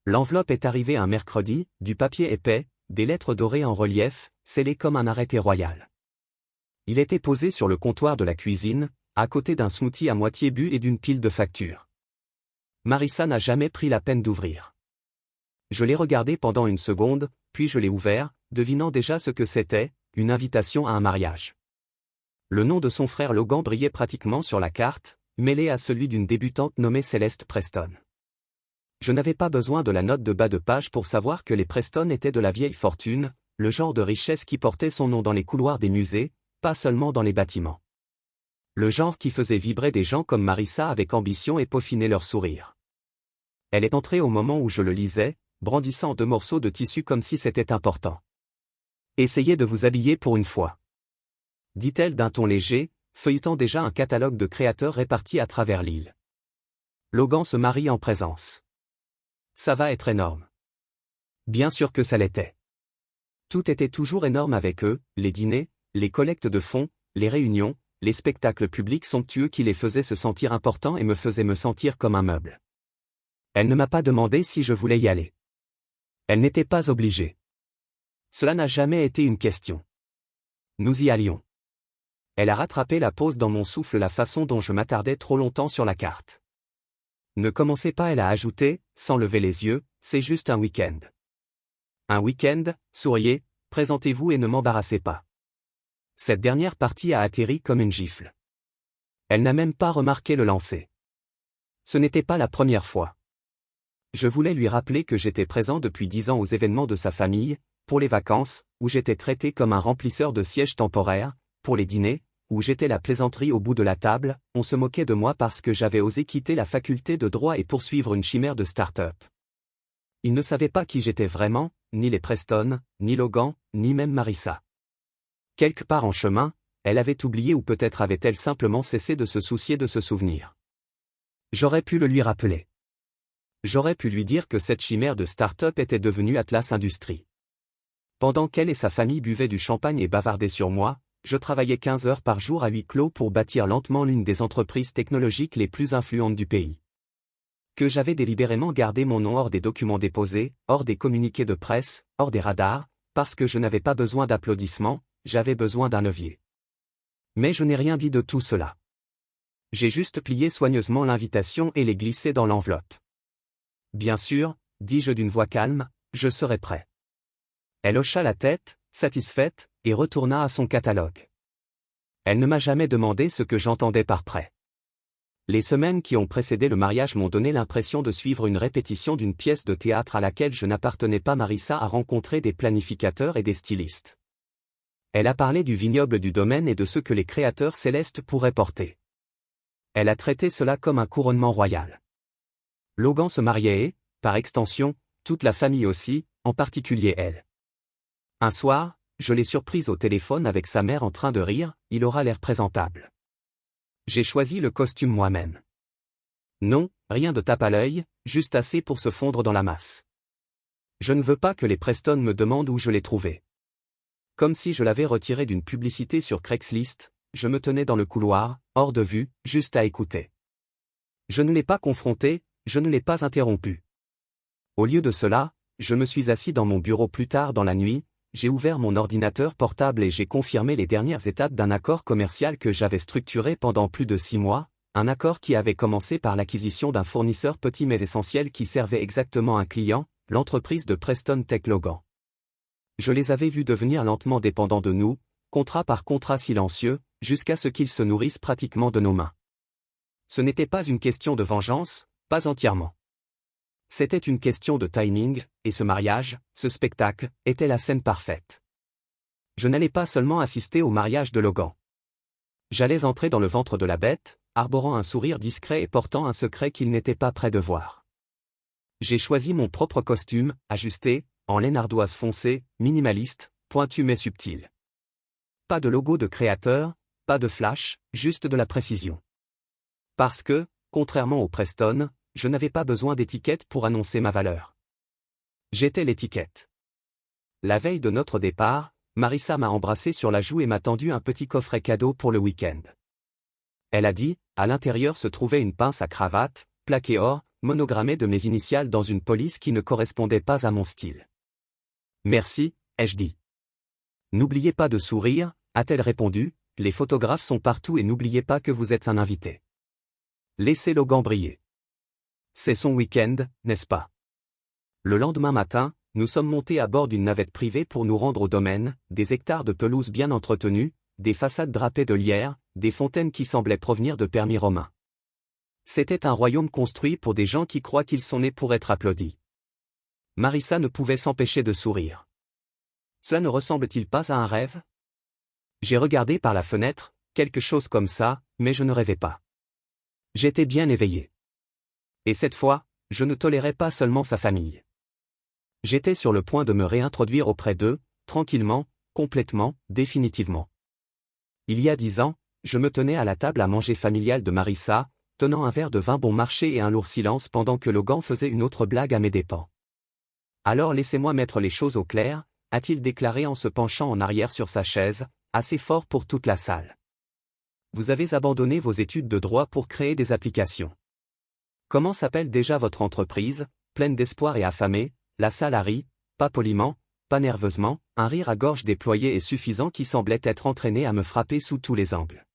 L'enveloppe est arrivée un mercredi, du papier épais, des lettres dorées en relief, scellées comme un arrêté royal. Il était posé sur le comptoir de la cuisine, à côté d'un smoothie à moitié bu et d'une pile de factures. Marissa n'a jamais pris la peine d'ouvrir. Je l'ai regardé pendant une seconde, puis je l'ai ouvert, devinant déjà ce que c'était, une invitation à un mariage. Le nom de son frère Logan brillait pratiquement sur la carte, mêlé à celui d'une débutante nommée Céleste Preston. Je n'avais pas besoin de la note de bas de page pour savoir que les Preston étaient de la vieille fortune, le genre de richesse qui portait son nom dans les couloirs des musées, pas seulement dans les bâtiments. Le genre qui faisait vibrer des gens comme Marissa avec ambition et peaufiner leur sourire. Elle est entrée au moment où je le lisais, brandissant 2 morceaux de tissu comme si c'était important. « Essayez de vous habiller pour une fois. » dit-elle d'un ton léger, feuilletant déjà un catalogue de créateurs répartis à travers l'île. Logan se marie en présence. Ça va être énorme. Bien sûr que ça l'était. Tout était toujours énorme avec eux, les dîners, les collectes de fonds, les réunions, les spectacles publics somptueux qui les faisaient se sentir importants et me faisaient me sentir comme un meuble. Elle ne m'a pas demandé si je voulais y aller. Elle n'était pas obligée. Cela n'a jamais été une question. Nous y allions. Elle a rattrapé la pause dans mon souffle la façon dont je m'attardais trop longtemps sur la carte. Ne commencez pas, elle a ajouté, sans lever les yeux, c'est juste un week-end. Un week-end, souriez, présentez-vous et ne m'embarrassez pas. Cette dernière partie a atterri comme une gifle. Elle n'a même pas remarqué le lancer. Ce n'était pas la première fois. Je voulais lui rappeler que j'étais présent depuis 10 ans aux événements de sa famille, pour les vacances, où j'étais traité comme un remplisseur de sièges temporaires, pour les dîners, où j'étais la plaisanterie au bout de la table, on se moquait de moi parce que j'avais osé quitter la faculté de droit et poursuivre une chimère de start-up. Ils ne savaient pas qui j'étais vraiment, ni les Preston, ni Logan, ni même Marissa. Quelque part en chemin, elle avait oublié ou peut-être avait-elle simplement cessé de se soucier de ce souvenir. J'aurais pu le lui rappeler. J'aurais pu lui dire que cette chimère de start-up était devenue Atlas Industries. Pendant qu'elle et sa famille buvaient du champagne et bavardaient sur moi, je travaillais 15 heures par jour à huis clos pour bâtir lentement l'une des entreprises technologiques les plus influentes du pays. Que j'avais délibérément gardé mon nom hors des documents déposés, hors des communiqués de presse, hors des radars, parce que je n'avais pas besoin d'applaudissements, j'avais besoin d'un levier. Mais je n'ai rien dit de tout cela. J'ai juste plié soigneusement l'invitation et l'ai glissée dans l'enveloppe. Bien sûr, dis-je d'une voix calme, je serai prêt. Elle hocha la tête, satisfaite, et retourna à son catalogue. Elle ne m'a jamais demandé ce que j'entendais par prêt. Les semaines qui ont précédé le mariage m'ont donné l'impression de suivre une répétition d'une pièce de théâtre à laquelle je n'appartenais pas. Marissa a rencontré des planificateurs et des stylistes. Elle a parlé du vignoble du domaine et de ce que les créateurs célestes pourraient porter. Elle a traité cela comme un couronnement royal. Logan se mariait et, par extension, toute la famille aussi, en particulier elle. Un soir, je l'ai surprise au téléphone avec sa mère en train de rire, il aura l'air présentable. J'ai choisi le costume moi-même. Non, rien de tape à l'œil, juste assez pour se fondre dans la masse. Je ne veux pas que les Preston me demandent où je l'ai trouvé. Comme si je l'avais retiré d'une publicité sur Craigslist, je me tenais dans le couloir, hors de vue, juste à écouter. Je ne l'ai pas confronté, je ne l'ai pas interrompu. Au lieu de cela, je me suis assis dans mon bureau plus tard dans la nuit, j'ai ouvert mon ordinateur portable et j'ai confirmé les dernières étapes d'un accord commercial que j'avais structuré pendant plus de 6 mois, un accord qui avait commencé par l'acquisition d'un fournisseur petit mais essentiel qui servait exactement un client, l'entreprise de Preston Tech Logan. Je les avais vus devenir lentement dépendants de nous, contrat par contrat silencieux, jusqu'à ce qu'ils se nourrissent pratiquement de nos mains. Ce n'était pas une question de vengeance, pas entièrement. C'était une question de timing, et ce mariage, ce spectacle, était la scène parfaite. Je n'allais pas seulement assister au mariage de Logan. J'allais entrer dans le ventre de la bête, arborant un sourire discret et portant un secret qu'il n'était pas prêt de voir. J'ai choisi mon propre costume, ajusté, en laine ardoise foncée, minimaliste, pointu mais subtil. Pas de logo de créateur, pas de flash, juste de la précision. Parce que, contrairement au Preston, je n'avais pas besoin d'étiquette pour annoncer ma valeur. J'étais l'étiquette. La veille de notre départ, Marissa m'a embrassé sur la joue et m'a tendu un petit coffret cadeau pour le week-end. Elle a dit, à l'intérieur se trouvait une pince à cravate, plaquée or, monogrammé de mes initiales dans une police qui ne correspondait pas à mon style. Merci, ai-je dit. N'oubliez pas de sourire, a-t-elle répondu, les photographes sont partout et n'oubliez pas que vous êtes un invité. Laissez Logan briller. C'est son week-end, n'est-ce pas? Le lendemain matin, nous sommes montés à bord d'une navette privée pour nous rendre au domaine, des hectares de pelouse bien entretenus, des façades drapées de lierre, des fontaines qui semblaient provenir de permis romains. C'était un royaume construit pour des gens qui croient qu'ils sont nés pour être applaudis. Marissa ne pouvait s'empêcher de sourire. Cela ne ressemble-t-il pas à un rêve? J'ai regardé par la fenêtre, quelque chose comme ça, mais je ne rêvais pas. J'étais bien éveillé. Et cette fois, je ne tolérais pas seulement sa famille. J'étais sur le point de me réintroduire auprès d'eux, tranquillement, complètement, définitivement. Il y a 10 ans, je me tenais à la table à manger familiale de Marissa, tenant un verre de vin bon marché et un lourd silence pendant que Logan faisait une autre blague à mes dépens. Alors laissez-moi mettre les choses au clair, a-t-il déclaré en se penchant en arrière sur sa chaise, assez fort pour toute la salle. Vous avez abandonné vos études de droit pour créer des applications. Comment s'appelle déjà votre entreprise, pleine d'espoir et affamée? La salle a ri, pas poliment, pas nerveusement, un rire à gorge déployée et suffisant qui semblait être entraîné à me frapper sous tous les angles.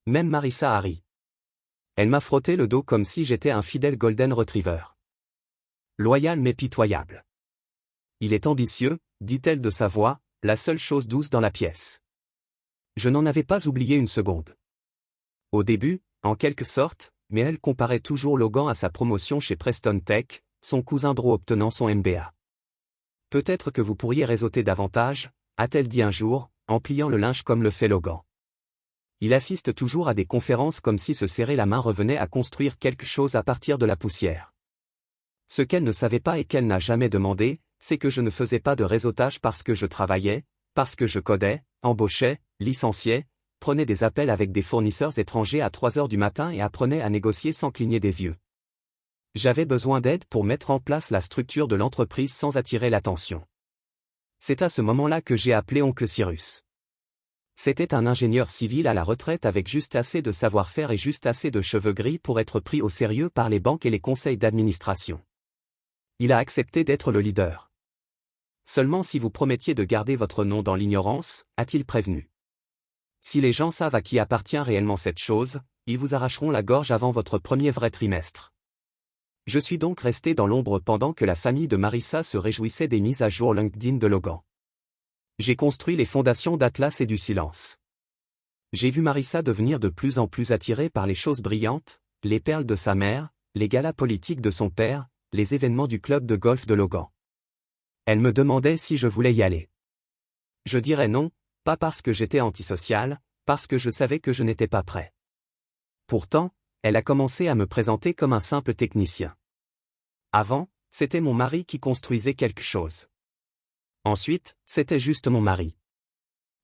Même Marissa a ri. Elle m'a frotté le dos comme si j'étais un fidèle Golden Retriever. Loyal mais pitoyable. Il est ambitieux, dit-elle de sa voix, la seule chose douce dans la pièce. Je n'en avais pas oublié une seconde. Au début, en quelque sorte, mais elle comparait toujours Logan à sa promotion chez Preston Tech, son cousin Drew obtenant son MBA. Peut-être que vous pourriez réseauter davantage, a-t-elle dit un jour, en pliant le linge comme le fait Logan. Il assiste toujours à des conférences comme si se serrer la main revenait à construire quelque chose à partir de la poussière. Ce qu'elle ne savait pas et qu'elle n'a jamais demandé, c'est que je ne faisais pas de réseautage parce que je travaillais, parce que je codais, embauchais, licenciais, prenais des appels avec des fournisseurs étrangers à 3 heures du matin et apprenais à négocier sans cligner des yeux. J'avais besoin d'aide pour mettre en place la structure de l'entreprise sans attirer l'attention. C'est à ce moment-là que j'ai appelé oncle Cyrus. C'était un ingénieur civil à la retraite avec juste assez de savoir-faire et juste assez de cheveux gris pour être pris au sérieux par les banques et les conseils d'administration. Il a accepté d'être le leader. Seulement si vous promettiez de garder votre nom dans l'ignorance, a-t-il prévenu. Si les gens savent à qui appartient réellement cette chose, ils vous arracheront la gorge avant votre premier vrai trimestre. Je suis donc resté dans l'ombre pendant que la famille de Marissa se réjouissait des mises à jour LinkedIn de Logan. J'ai construit les fondations d'Atlas et du silence. J'ai vu Marissa devenir de plus en plus attirée par les choses brillantes, les perles de sa mère, les galas politiques de son père, les événements du club de golf de Logan. Elle me demandait si je voulais y aller. Je dirais non, pas parce que j'étais antisocial, parce que je savais que je n'étais pas prêt. Pourtant, elle a commencé à me présenter comme un simple technicien. Avant, c'était mon mari qui construisait quelque chose. Ensuite, c'était juste mon mari.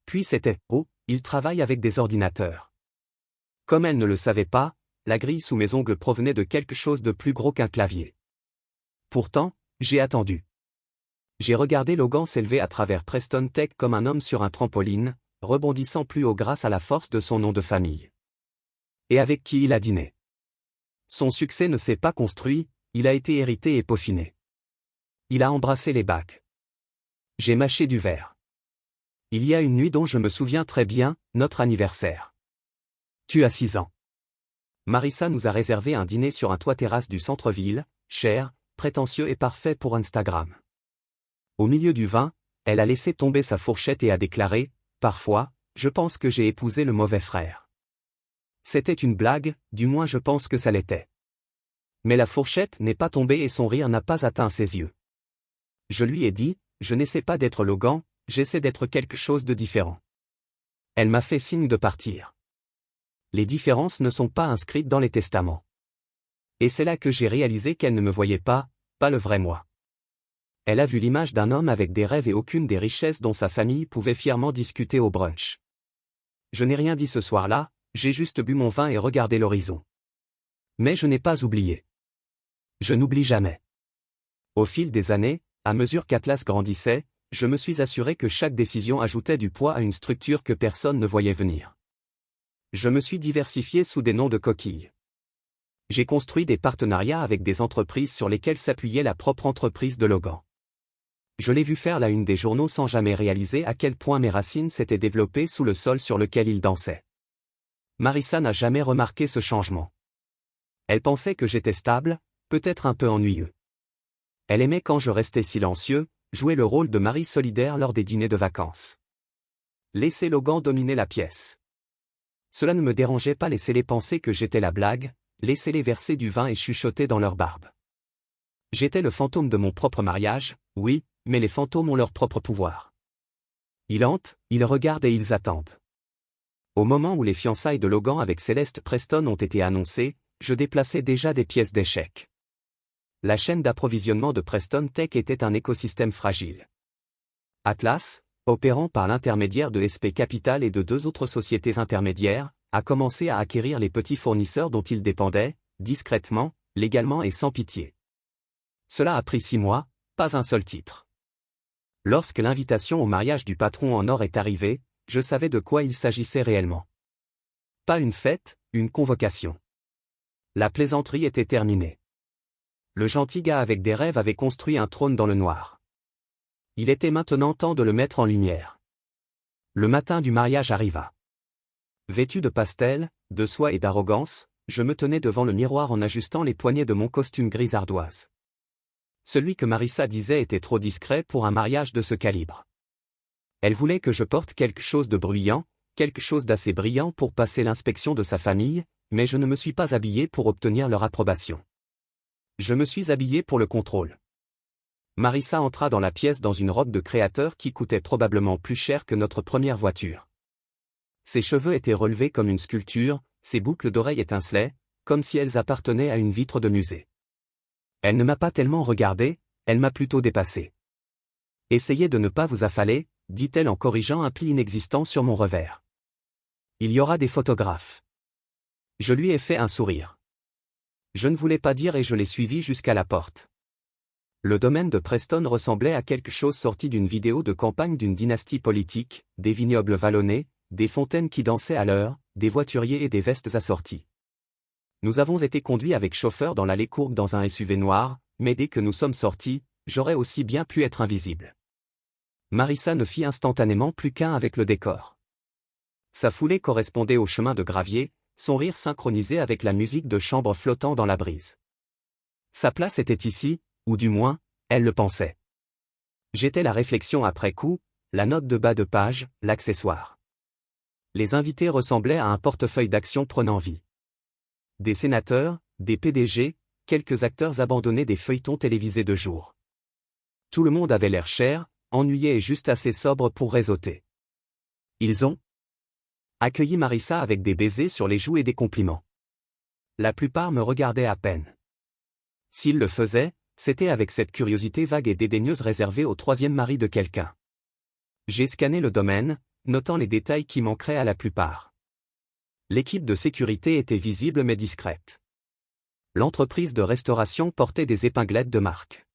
Puis c'était, oh, il travaille avec des ordinateurs. Comme elle ne le savait pas, la grille sous mes ongles provenait de quelque chose de plus gros qu'un clavier. Pourtant, j'ai attendu. J'ai regardé Logan s'élever à travers Preston Tech comme un homme sur un trampoline, rebondissant plus haut grâce à la force de son nom de famille. Et avec qui il a dîné. Son succès ne s'est pas construit, il a été hérité et peaufiné. Il a embrassé les bacs. J'ai mâché du verre. Il y a une nuit dont je me souviens très bien, notre anniversaire. Tu as 6 ans. Marissa nous a réservé un dîner sur un toit-terrasse du centre-ville, cher, prétentieux et parfait pour Instagram. Au milieu du vin, elle a laissé tomber sa fourchette et a déclaré, « Parfois, je pense que j'ai épousé le mauvais frère. » C'était une blague, du moins je pense que ça l'était. Mais la fourchette n'est pas tombée et son rire n'a pas atteint ses yeux. Je lui ai dit, je n'essaie pas d'être Logan, j'essaie d'être quelque chose de différent. Elle m'a fait signe de partir. Les différences ne sont pas inscrites dans les testaments. Et c'est là que j'ai réalisé qu'elle ne me voyait pas le vrai moi. Elle a vu l'image d'un homme avec des rêves et aucune des richesses dont sa famille pouvait fièrement discuter au brunch. Je n'ai rien dit ce soir-là, j'ai juste bu mon vin et regardé l'horizon. Mais je n'ai pas oublié. Je n'oublie jamais. Au fil des années, à mesure qu'Atlas grandissait, je me suis assuré que chaque décision ajoutait du poids à une structure que personne ne voyait venir. Je me suis diversifié sous des noms de coquilles. J'ai construit des partenariats avec des entreprises sur lesquelles s'appuyait la propre entreprise de Logan. Je l'ai vu faire la une des journaux sans jamais réaliser à quel point mes racines s'étaient développées sous le sol sur lequel il dansait. Marissa n'a jamais remarqué ce changement. Elle pensait que j'étais stable, peut-être un peu ennuyeux. Elle aimait quand je restais silencieux, jouer le rôle de mari solidaire lors des dîners de vacances. Laisser Logan dominer la pièce. Cela ne me dérangeait pas, laisser-les penser que j'étais la blague, laissez-les verser du vin et chuchoter dans leur barbe. J'étais le fantôme de mon propre mariage, oui, mais les fantômes ont leur propre pouvoir. Ils hantent, ils regardent et ils attendent. Au moment où les fiançailles de Logan avec Céleste Preston ont été annoncées, je déplaçais déjà des pièces d'échecs. La chaîne d'approvisionnement de Preston Tech était un écosystème fragile. Atlas, opérant par l'intermédiaire de SP Capital et de 2 autres sociétés intermédiaires, a commencé à acquérir les petits fournisseurs dont il dépendait, discrètement, légalement et sans pitié. Cela a pris 6 mois, pas un seul titre. Lorsque l'invitation au mariage du patron en or est arrivée, je savais de quoi il s'agissait réellement. Pas une fête, une convocation. La plaisanterie était terminée. Le gentil gars avec des rêves avait construit un trône dans le noir. Il était maintenant temps de le mettre en lumière. Le matin du mariage arriva. Vêtu de pastel, de soie et d'arrogance, je me tenais devant le miroir en ajustant les poignets de mon costume gris ardoise. Celui que Marissa disait était trop discret pour un mariage de ce calibre. Elle voulait que je porte quelque chose de bruyant, quelque chose d'assez brillant pour passer l'inspection de sa famille, mais je ne me suis pas habillé pour obtenir leur approbation. Je me suis habillé pour le contrôle. Marissa entra dans la pièce dans une robe de créateur qui coûtait probablement plus cher que notre première voiture. Ses cheveux étaient relevés comme une sculpture, ses boucles d'oreilles étincelaient, comme si elles appartenaient à une vitre de musée. Elle ne m'a pas tellement regardé, elle m'a plutôt dépassé. « Essayez de ne pas vous affaler », dit-elle en corrigeant un pli inexistant sur mon revers. « Il y aura des photographes. » Je lui ai fait un sourire. Je ne voulais pas dire et je l'ai suivi jusqu'à la porte. Le domaine de Preston ressemblait à quelque chose sorti d'une vidéo de campagne d'une dynastie politique, des vignobles vallonnés, des fontaines qui dansaient à l'heure, des voituriers et des vestes assorties. Nous avons été conduits avec chauffeur dans l'allée courbe dans un SUV noir, mais dès que nous sommes sortis, j'aurais aussi bien pu être invisible. Marissa ne fit instantanément plus qu'un avec le décor. Sa foulée correspondait au chemin de gravier, son rire synchronisé avec la musique de chambre flottant dans la brise. Sa place était ici, ou du moins, elle le pensait. J'étais la réflexion après coup, la note de bas de page, l'accessoire. Les invités ressemblaient à un portefeuille d'actions prenant vie. Des sénateurs, des PDG, quelques acteurs abandonnés des feuilletons télévisés de jour. Tout le monde avait l'air cher, ennuyé et juste assez sobre pour réseauter. Ils ont accueilli Marissa avec des baisers sur les joues et des compliments. La plupart me regardaient à peine. S'ils le faisaient, c'était avec cette curiosité vague et dédaigneuse réservée au troisième mari de quelqu'un. J'ai scanné le domaine, notant les détails qui manqueraient à la plupart. L'équipe de sécurité était visible mais discrète. L'entreprise de restauration portait des épinglettes de marque.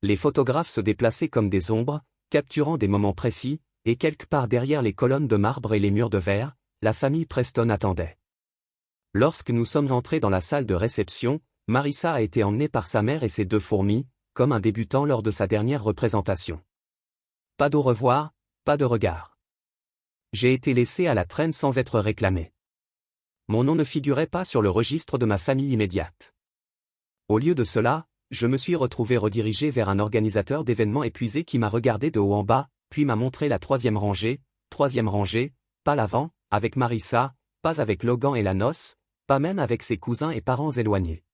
Les photographes se déplaçaient comme des ombres, capturant des moments précis, et quelque part derrière les colonnes de marbre et les murs de verre, la famille Preston attendait. Lorsque nous sommes entrés dans la salle de réception, Marissa a été emmenée par sa mère et ses 2 fourmis, comme un débutant lors de sa dernière représentation. Pas d'au revoir, pas de regard. J'ai été laissé à la traîne sans être réclamé. Mon nom ne figurait pas sur le registre de ma famille immédiate. Au lieu de cela, je me suis retrouvé redirigé vers un organisateur d'événements épuisé qui m'a regardé de haut en bas, puis m'a montré la 3e rangée, pas l'avant, avec Marissa, pas avec Logan et la noce, pas même avec ses cousins et parents éloignés.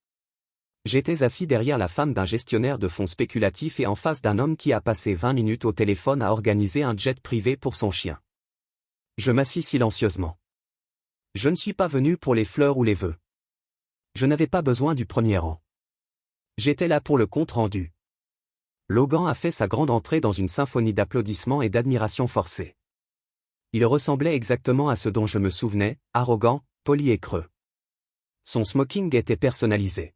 J'étais assis derrière la femme d'un gestionnaire de fonds spéculatifs et en face d'un homme qui a passé 20 minutes au téléphone à organiser un jet privé pour son chien. Je m'assis silencieusement. Je ne suis pas venu pour les fleurs ou les vœux. Je n'avais pas besoin du premier rang. J'étais là pour le compte rendu. Logan a fait sa grande entrée dans une symphonie d'applaudissements et d'admiration forcée. Il ressemblait exactement à ce dont je me souvenais, arrogant, poli et creux. Son smoking était personnalisé.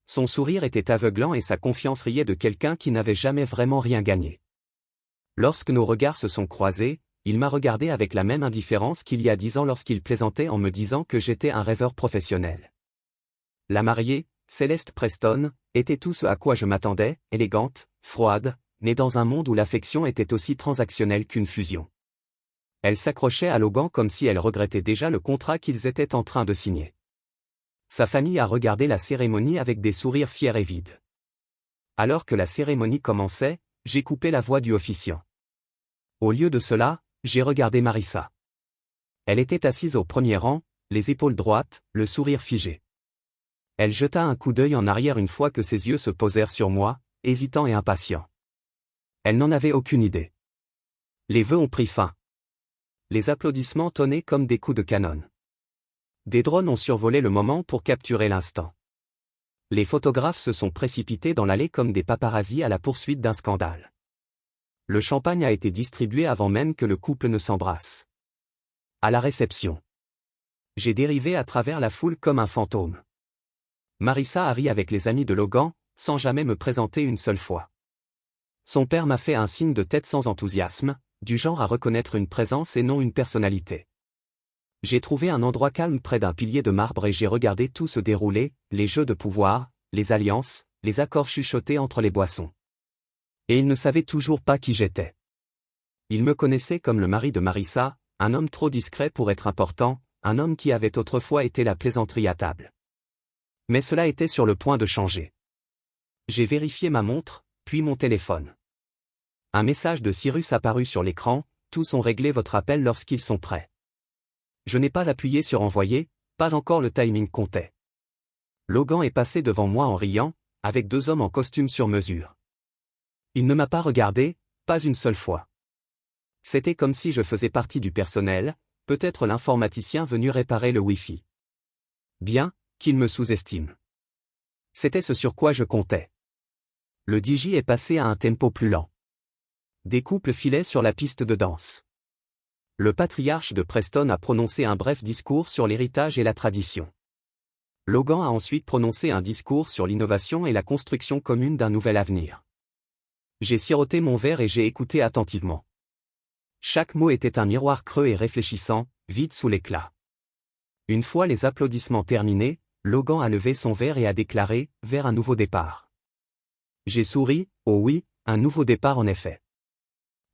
Son sourire était aveuglant et sa confiance riait de quelqu'un qui n'avait jamais vraiment rien gagné. Lorsque nos regards se sont croisés, il m'a regardé avec la même indifférence qu'il y a 10 ans lorsqu'il plaisantait en me disant que j'étais un rêveur professionnel. la mariée, Céleste Preston, était tout ce à quoi je m'attendais, élégante, froide, née dans un monde où l'affection était aussi transactionnelle qu'une fusion. Elle s'accrochait à Logan comme si elle regrettait déjà le contrat qu'ils étaient en train de signer. Sa famille a regardé la cérémonie avec des sourires fiers et vides. Alors que la cérémonie commençait, j'ai coupé la voix du officiant. Au lieu de cela, j'ai regardé Marissa. Elle était assise au premier rang, les épaules droites, le sourire figé. Elle jeta un coup d'œil en arrière une fois que ses yeux se posèrent sur moi, hésitants et impatients. Elle n'en avait aucune idée. Les vœux ont pris fin. Les applaudissements tonnaient comme des coups de canon. Des drones ont survolé le moment pour capturer l'instant. Les photographes se sont précipités dans l'allée comme des paparazzis à la poursuite d'un scandale. Le champagne a été distribué avant même que le couple ne s'embrasse. À la réception. J'ai dérivé à travers la foule comme un fantôme. Marissa a ri avec les amis de Logan, sans jamais me présenter une seule fois. Son père m'a fait un signe de tête sans enthousiasme, du genre à reconnaître une présence et non une personnalité. J'ai trouvé un endroit calme près d'un pilier de marbre et j'ai regardé tout se dérouler, les jeux de pouvoir, les alliances, les accords chuchotés entre les boissons. Et il ne savait toujours pas qui j'étais. Il me connaissait comme le mari de Marissa, un homme trop discret pour être important, un homme qui avait autrefois été la plaisanterie à table. Mais cela était sur le point de changer. J'ai vérifié ma montre, puis mon téléphone. Un message de Cyrus apparut sur l'écran, tous ont réglé votre appel lorsqu'ils sont prêts. Je n'ai pas appuyé sur envoyer, pas encore le timing comptait. Logan est passé devant moi en riant, avec deux hommes en costume sur mesure. Il ne m'a pas regardé, pas une seule fois. C'était comme si je faisais partie du personnel, peut-être l'informaticien venu réparer le Wi-Fi. Bien, qu'il me sous-estime. C'était ce sur quoi je comptais. Le DJ est passé à un tempo plus lent. Des couples filaient sur la piste de danse. Le patriarche de Preston a prononcé un bref discours sur l'héritage et la tradition. Logan a ensuite prononcé un discours sur l'innovation et la construction commune d'un nouvel avenir. J'ai siroté mon verre et j'ai écouté attentivement. Chaque mot était un miroir creux et réfléchissant, vide sous l'éclat. Une fois les applaudissements terminés, Logan a levé son verre et a déclaré « vers un nouveau départ ». J'ai souri, oh oui, un nouveau départ en effet.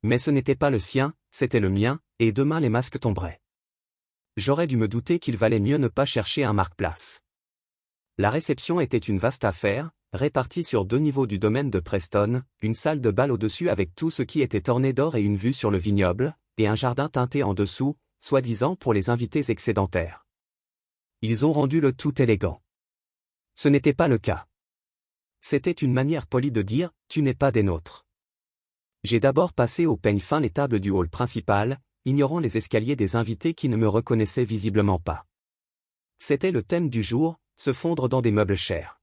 Mais ce n'était pas le sien, c'était le mien, et demain les masques tomberaient. J'aurais dû me douter qu'il valait mieux ne pas chercher un marque-place. La réception était une vaste affaire, répartie sur 2 niveaux du domaine de Preston, une salle de bal au-dessus avec tout ce qui était orné d'or et une vue sur le vignoble, et un jardin teinté en dessous, soi-disant pour les invités excédentaires. Ils ont rendu le tout élégant. Ce n'était pas le cas. C'était une manière polie de dire « tu n'es pas des nôtres ». J'ai d'abord passé au peigne fin les tables du hall principal, ignorant les escaliers des invités qui ne me reconnaissaient visiblement pas. C'était le thème du jour, se fondre dans des meubles chers.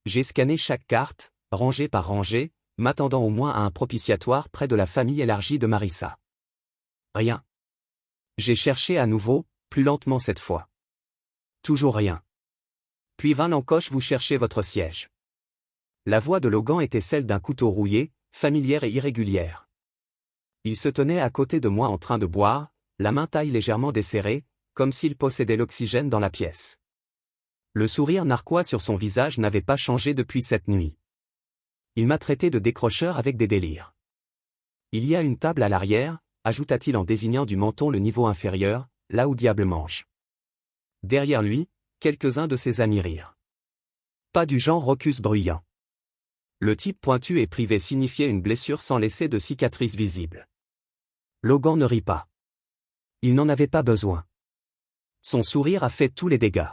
J'ai scanné chaque carte, rangée par rangée, m'attendant au moins à un propitiatoire près de la famille élargie de Marissa. Rien. J'ai cherché à nouveau, plus lentement cette fois. Toujours rien. Puis vint l'encoche, vous cherchez votre siège. La voix de Logan était celle d'un couteau rouillé, familière et irrégulière. Il se tenait à côté de moi en train de boire, la main taille légèrement desserrée, comme s'il possédait l'oxygène dans la pièce. Le sourire narquois sur son visage n'avait pas changé depuis cette nuit. Il m'a traité de décrocheur avec des délires. Il y a une table à l'arrière, ajouta-t-il en désignant du menton le niveau inférieur, là où diable mange. Derrière lui, quelques-uns de ses amis rirent. Pas du genre raucus bruyant. Le type pointu et privé signifiait une blessure sans laisser de cicatrice visible. Logan ne rit pas. Il n'en avait pas besoin. Son sourire a fait tous les dégâts.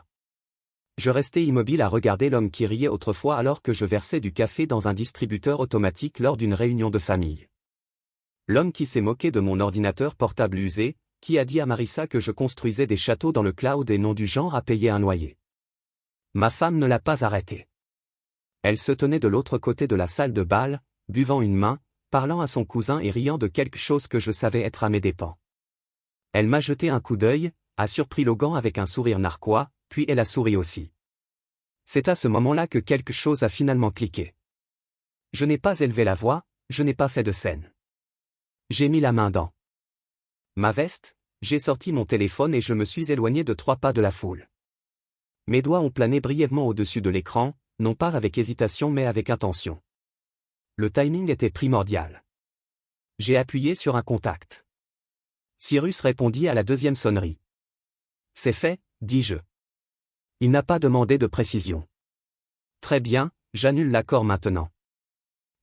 Je restais immobile à regarder l'homme qui riait autrefois alors que je versais du café dans un distributeur automatique lors d'une réunion de famille. L'homme qui s'est moqué de mon ordinateur portable usé, qui a dit à Marissa que je construisais des châteaux dans le cloud et non du genre à payer un loyer. Ma femme ne l'a pas arrêté. Elle se tenait de l'autre côté de la salle de bal, buvant une main, parlant à son cousin et riant de quelque chose que je savais être à mes dépens. Elle m'a jeté un coup d'œil, a surpris Logan avec un sourire narquois, puis elle a souri aussi. C'est à ce moment-là que quelque chose a finalement cliqué. Je n'ai pas élevé la voix, je n'ai pas fait de scène. J'ai mis la main dans ma veste, j'ai sorti mon téléphone et je me suis éloigné de 3 pas de la foule. Mes doigts ont plané brièvement au-dessus de l'écran, non pas avec hésitation mais avec intention. Le timing était primordial. J'ai appuyé sur un contact. Cyrus répondit à la deuxième sonnerie. C'est fait, dis-je. Il n'a pas demandé de précision. Très bien, j'annule l'accord maintenant.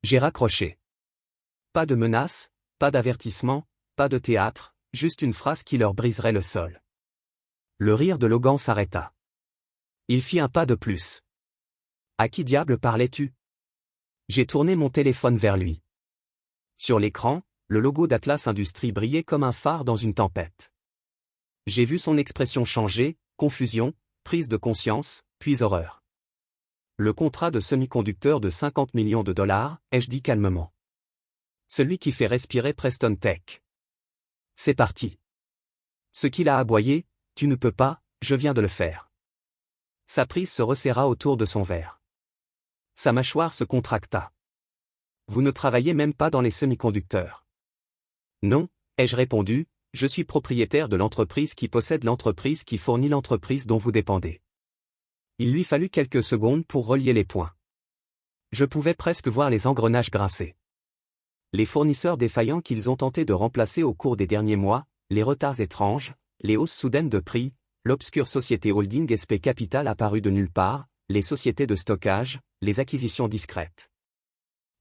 J'ai raccroché. Pas de menace, pas d'avertissement, pas de théâtre, juste une phrase qui leur briserait le sol. Le rire de Logan s'arrêta. Il fit un pas de plus. À qui diable parlais-tu? J'ai tourné mon téléphone vers lui. Sur l'écran, le logo d'Atlas Industries brillait comme un phare dans une tempête. J'ai vu son expression changer, confusion, prise de conscience, puis horreur. Le contrat de semi-conducteur de 50 millions de dollars, ai-je dit calmement. Celui qui fait respirer Preston Tech. C'est parti. Ce qu'il a aboyé, tu ne peux pas, je viens de le faire. Sa prise se resserra autour de son verre. Sa mâchoire se contracta. Vous ne travaillez même pas dans les semi-conducteurs. Non, ai-je répondu, je suis propriétaire de l'entreprise qui possède l'entreprise qui fournit l'entreprise dont vous dépendez. Il lui fallut quelques secondes pour relier les points. Je pouvais presque voir les engrenages grincer. Les fournisseurs défaillants qu'ils ont tenté de remplacer au cours des derniers mois, les retards étranges, les hausses soudaines de prix, l'obscure société holding SP Capital apparue de nulle part, les sociétés de stockage, les acquisitions discrètes.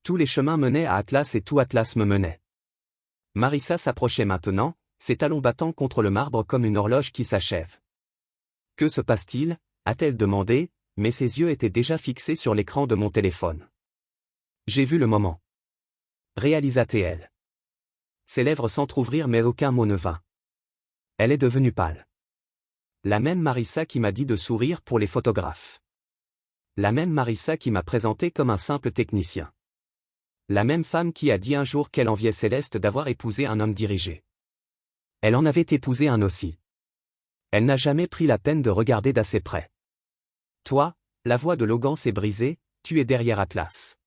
Tous les chemins menaient à Atlas et tout Atlas me menait. Marissa s'approchait maintenant, ses talons battant contre le marbre comme une horloge qui s'achève. Que se passe-t-il? A-t-elle demandé, mais ses yeux étaient déjà fixés sur l'écran de mon téléphone. J'ai vu le moment. Réalisa-t-elle. Ses lèvres s'entr'ouvrirent mais aucun mot ne vint. Elle est devenue pâle. La même Marissa qui m'a dit de sourire pour les photographes. La même Marissa qui m'a présenté comme un simple technicien. La même femme qui a dit un jour qu'elle enviait Céleste d'avoir épousé un homme dirigé. Elle en avait épousé un aussi. Elle n'a jamais pris la peine de regarder d'assez près. Toi, la voix de Logan s'est brisée, tu es derrière Atlas.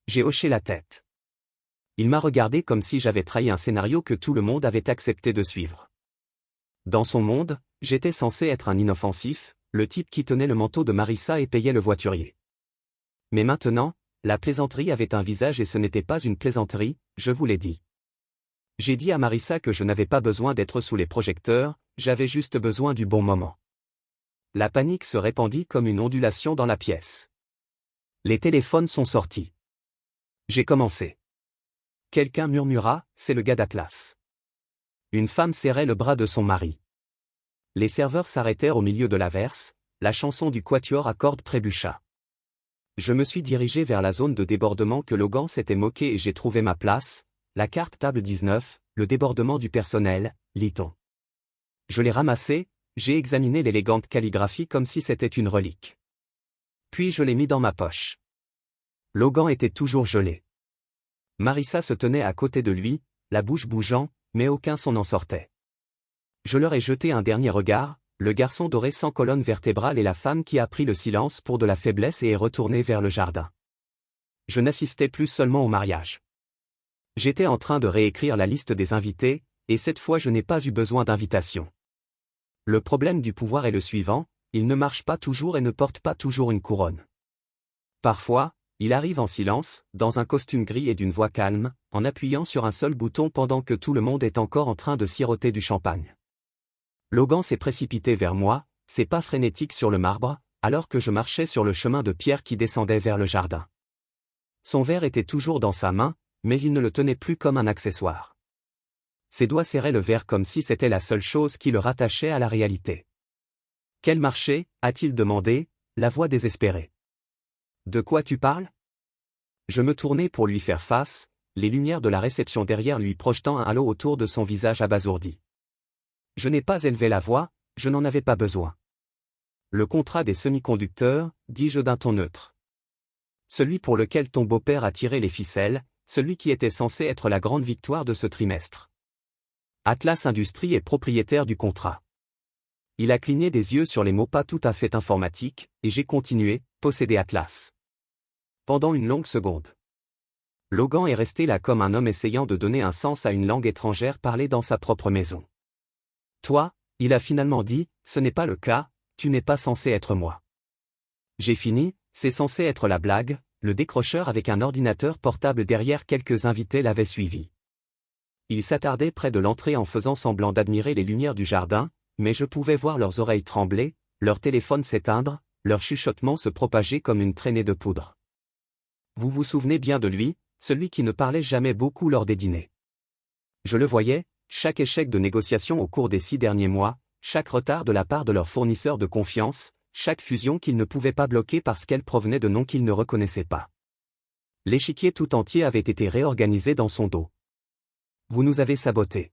J'ai hoché la tête. Il m'a regardé comme si j'avais trahi un scénario que tout le monde avait accepté de suivre. Dans son monde, j'étais censé être un inoffensif, le type qui tenait le manteau de Marissa et payait le voiturier. Mais maintenant, la plaisanterie avait un visage et ce n'était pas une plaisanterie, je vous l'ai dit. J'ai dit à Marissa que je n'avais pas besoin d'être sous les projecteurs, j'avais juste besoin du bon moment. La panique se répandit comme une ondulation dans la pièce. Les téléphones sont sortis. J'ai commencé. Quelqu'un murmura, c'est le gars d'Atlas. Une femme serrait le bras de son mari. Les serveurs s'arrêtèrent au milieu de l'averse, la chanson du quatuor à cordes trébucha. Je me suis dirigé vers la zone de débordement que Logan s'était moqué et j'ai trouvé ma place, la carte table 19, le débordement du personnel, lit-on. Je l'ai ramassé, j'ai examiné l'élégante calligraphie comme si c'était une relique. Puis je l'ai mis dans ma poche. Logan était toujours gelé. Marissa se tenait à côté de lui, la bouche bougeant, mais aucun son n'en sortait. Je leur ai jeté un dernier regard, le garçon doré sans colonne vertébrale et la femme qui a pris le silence pour de la faiblesse et est retournée vers le jardin. Je n'assistais plus seulement au mariage. J'étais en train de réécrire la liste des invités, et cette fois je n'ai pas eu besoin d'invitation. Le problème du pouvoir est le suivant, il ne marche pas toujours et ne porte pas toujours une couronne. Parfois, il arrive en silence, dans un costume gris et d'une voix calme, en appuyant sur un seul bouton pendant que tout le monde est encore en train de siroter du champagne. Logan s'est précipité vers moi, ses pas frénétiques sur le marbre, alors que je marchais sur le chemin de pierre qui descendait vers le jardin. Son verre était toujours dans sa main, mais il ne le tenait plus comme un accessoire. Ses doigts serraient le verre comme si c'était la seule chose qui le rattachait à la réalité. « Quel marché ?» a-t-il demandé, la voix désespérée. « De quoi tu parles ?» Je me tournai pour lui faire face, les lumières de la réception derrière lui projetant un halo autour de son visage abasourdi. Je n'ai pas élevé la voix, je n'en avais pas besoin. Le contrat des semi-conducteurs, dis-je d'un ton neutre. Celui pour lequel ton beau-père a tiré les ficelles, celui qui était censé être la grande victoire de ce trimestre. Atlas Industries est propriétaire du contrat. Il a cligné des yeux sur les mots pas tout à fait informatiques, et j'ai continué, posséder Atlas. Pendant une longue seconde. Logan est resté là comme un homme essayant de donner un sens à une langue étrangère parlée dans sa propre maison. Toi, il a finalement dit, ce n'est pas le cas, tu n'es pas censé être moi. J'ai fini, c'est censé être la blague, le décrocheur avec un ordinateur portable derrière quelques invités l'avait suivi. Il s'attardait près de l'entrée en faisant semblant d'admirer les lumières du jardin, mais je pouvais voir leurs oreilles trembler, leur téléphone s'éteindre, leur chuchotement se propager comme une traînée de poudre. Vous vous souvenez bien de lui, celui qui ne parlait jamais beaucoup lors des dîners. Je le voyais, chaque échec de négociation au cours des 6 derniers mois, chaque retard de la part de leurs fournisseurs de confiance, chaque fusion qu'ils ne pouvaient pas bloquer parce qu'elle provenait de noms qu'ils ne reconnaissaient pas. L'échiquier tout entier avait été réorganisé dans son dos. Vous nous avez sabotés.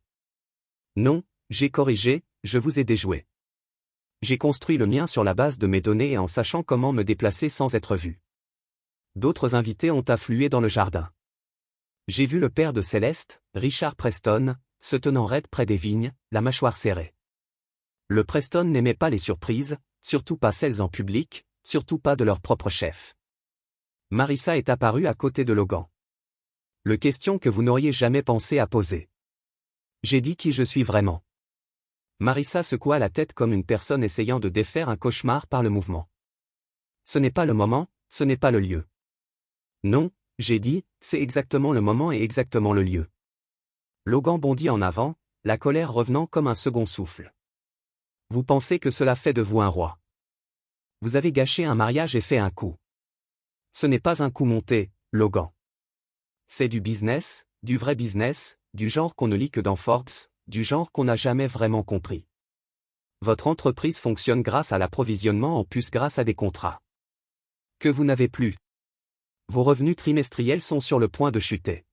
Non, j'ai corrigé, je vous ai déjoué. J'ai construit le mien sur la base de mes données et en sachant comment me déplacer sans être vu. D'autres invités ont afflué dans le jardin. J'ai vu le père de Céleste, Richard Preston, se tenant raide près des vignes, la mâchoire serrée. Le Preston n'aimait pas les surprises, surtout pas celles en public, surtout pas de leur propre chef. Marissa est apparue à côté de Logan. Le question que vous n'auriez jamais pensé à poser. J'ai dit qui je suis vraiment. Marissa secoua la tête comme une personne essayant de défaire un cauchemar par le mouvement. Ce n'est pas le moment, ce n'est pas le lieu. Non, j'ai dit, c'est exactement le moment et exactement le lieu. Logan bondit en avant, la colère revenant comme un second souffle. Vous pensez que cela fait de vous un roi. Vous avez gâché un mariage et fait un coup. Ce n'est pas un coup monté, Logan. C'est du business, du vrai business, du genre qu'on ne lit que dans Forbes, du genre qu'on n'a jamais vraiment compris. Votre entreprise fonctionne grâce à l'approvisionnement en puces grâce à des contrats que vous n'avez plus. Vos revenus trimestriels sont sur le point de chuter.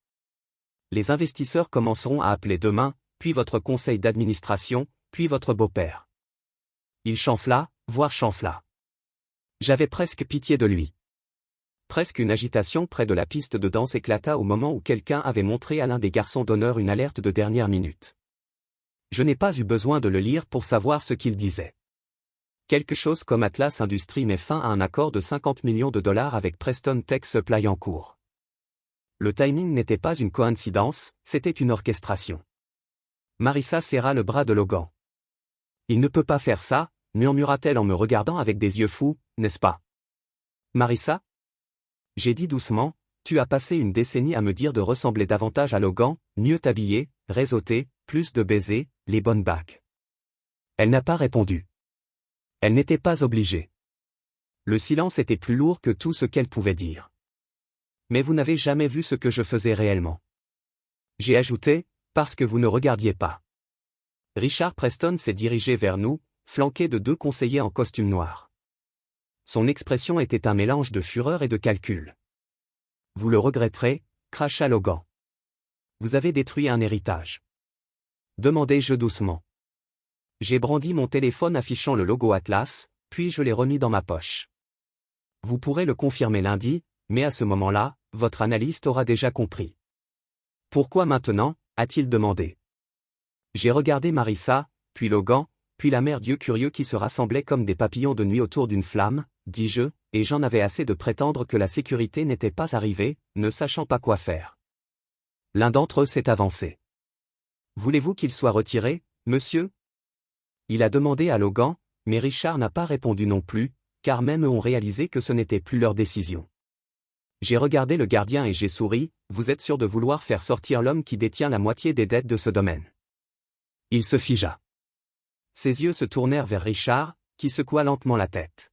Les investisseurs commenceront à appeler demain, puis votre conseil d'administration, puis votre beau-père. Il chancela, voire chancela. J'avais presque pitié de lui. Presque une agitation près de la piste de danse éclata au moment où quelqu'un avait montré à l'un des garçons d'honneur une alerte de dernière minute. Je n'ai pas eu besoin de le lire pour savoir ce qu'il disait. Quelque chose comme Atlas Industries met fin à un accord de 50 millions de dollars avec Preston Tech Supply en cours. Le timing n'était pas une coïncidence, c'était une orchestration. Marissa serra le bras de Logan. Il ne peut pas faire ça, murmura-t-elle en me regardant avec des yeux fous, n'est-ce pas? Marissa? J'ai dit doucement, tu as passé une décennie à me dire de ressembler davantage à Logan, mieux t'habiller, réseauter, plus de baisers, les bonnes bagues. Elle n'a pas répondu. Elle n'était pas obligée. Le silence était plus lourd que tout ce qu'elle pouvait dire. Mais vous n'avez jamais vu ce que je faisais réellement. J'ai ajouté, parce que vous ne regardiez pas. Richard Preston s'est dirigé vers nous, flanqué de 2 conseillers en costume noir. Son expression était un mélange de fureur et de calcul. Vous le regretterez, cracha Logan. Vous avez détruit un héritage. Demandai-je doucement. J'ai brandi mon téléphone affichant le logo Atlas, puis je l'ai remis dans ma poche. Vous pourrez le confirmer lundi, mais à ce moment-là, votre analyste aura déjà compris. Pourquoi maintenant, a-t-il demandé. J'ai regardé Marissa, puis Logan, puis la mère Dieu curieux qui se rassemblaient comme des papillons de nuit autour d'une flamme, dis-je, et j'en avais assez de prétendre que la sécurité n'était pas arrivée, ne sachant pas quoi faire. L'un d'entre eux s'est avancé. Voulez-vous qu'il soit retiré, monsieur? Il a demandé à Logan, mais Richard n'a pas répondu non plus, car même eux ont réalisé que ce n'était plus leur décision. J'ai regardé le gardien et j'ai souri, vous êtes sûr de vouloir faire sortir l'homme qui détient la moitié des dettes de ce domaine? Il se figea. Ses yeux se tournèrent vers Richard, qui secoua lentement la tête.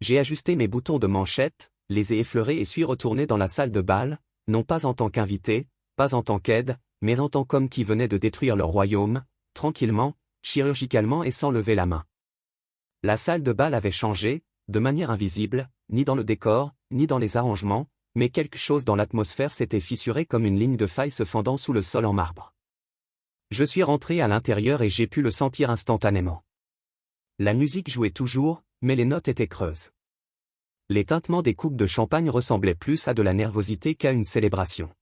J'ai ajusté mes boutons de manchette, les ai effleurés et suis retourné dans la salle de bal, non pas en tant qu'invité, pas en tant qu'aide, mais en tant qu'homme qui venait de détruire leur royaume, tranquillement, chirurgicalement et sans lever la main. La salle de bal avait changé, de manière invisible, ni dans le décor, ni dans les arrangements, mais quelque chose dans l'atmosphère s'était fissuré comme une ligne de faille se fendant sous le sol en marbre. Je suis rentré à l'intérieur et j'ai pu le sentir instantanément. La musique jouait toujours, mais les notes étaient creuses. Les tintements des coupes de champagne ressemblaient plus à de la nervosité qu'à une célébration.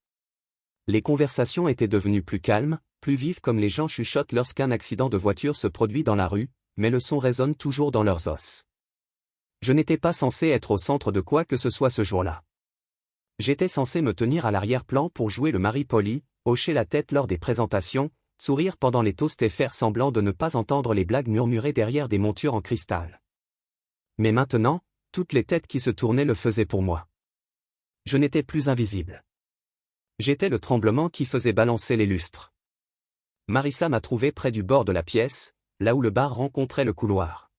Les conversations étaient devenues plus calmes, plus vives comme les gens chuchotent lorsqu'un accident de voiture se produit dans la rue, mais le son résonne toujours dans leurs os. Je n'étais pas censé être au centre de quoi que ce soit ce jour-là. J'étais censé me tenir à l'arrière-plan pour jouer le mari poli, hocher la tête lors des présentations, sourire pendant les toasts et faire semblant de ne pas entendre les blagues murmurées derrière des montures en cristal. Mais maintenant, toutes les têtes qui se tournaient le faisaient pour moi. Je n'étais plus invisible. J'étais le tremblement qui faisait balancer les lustres. Marissa m'a trouvé près du bord de la pièce, là où le bar rencontrait le couloir.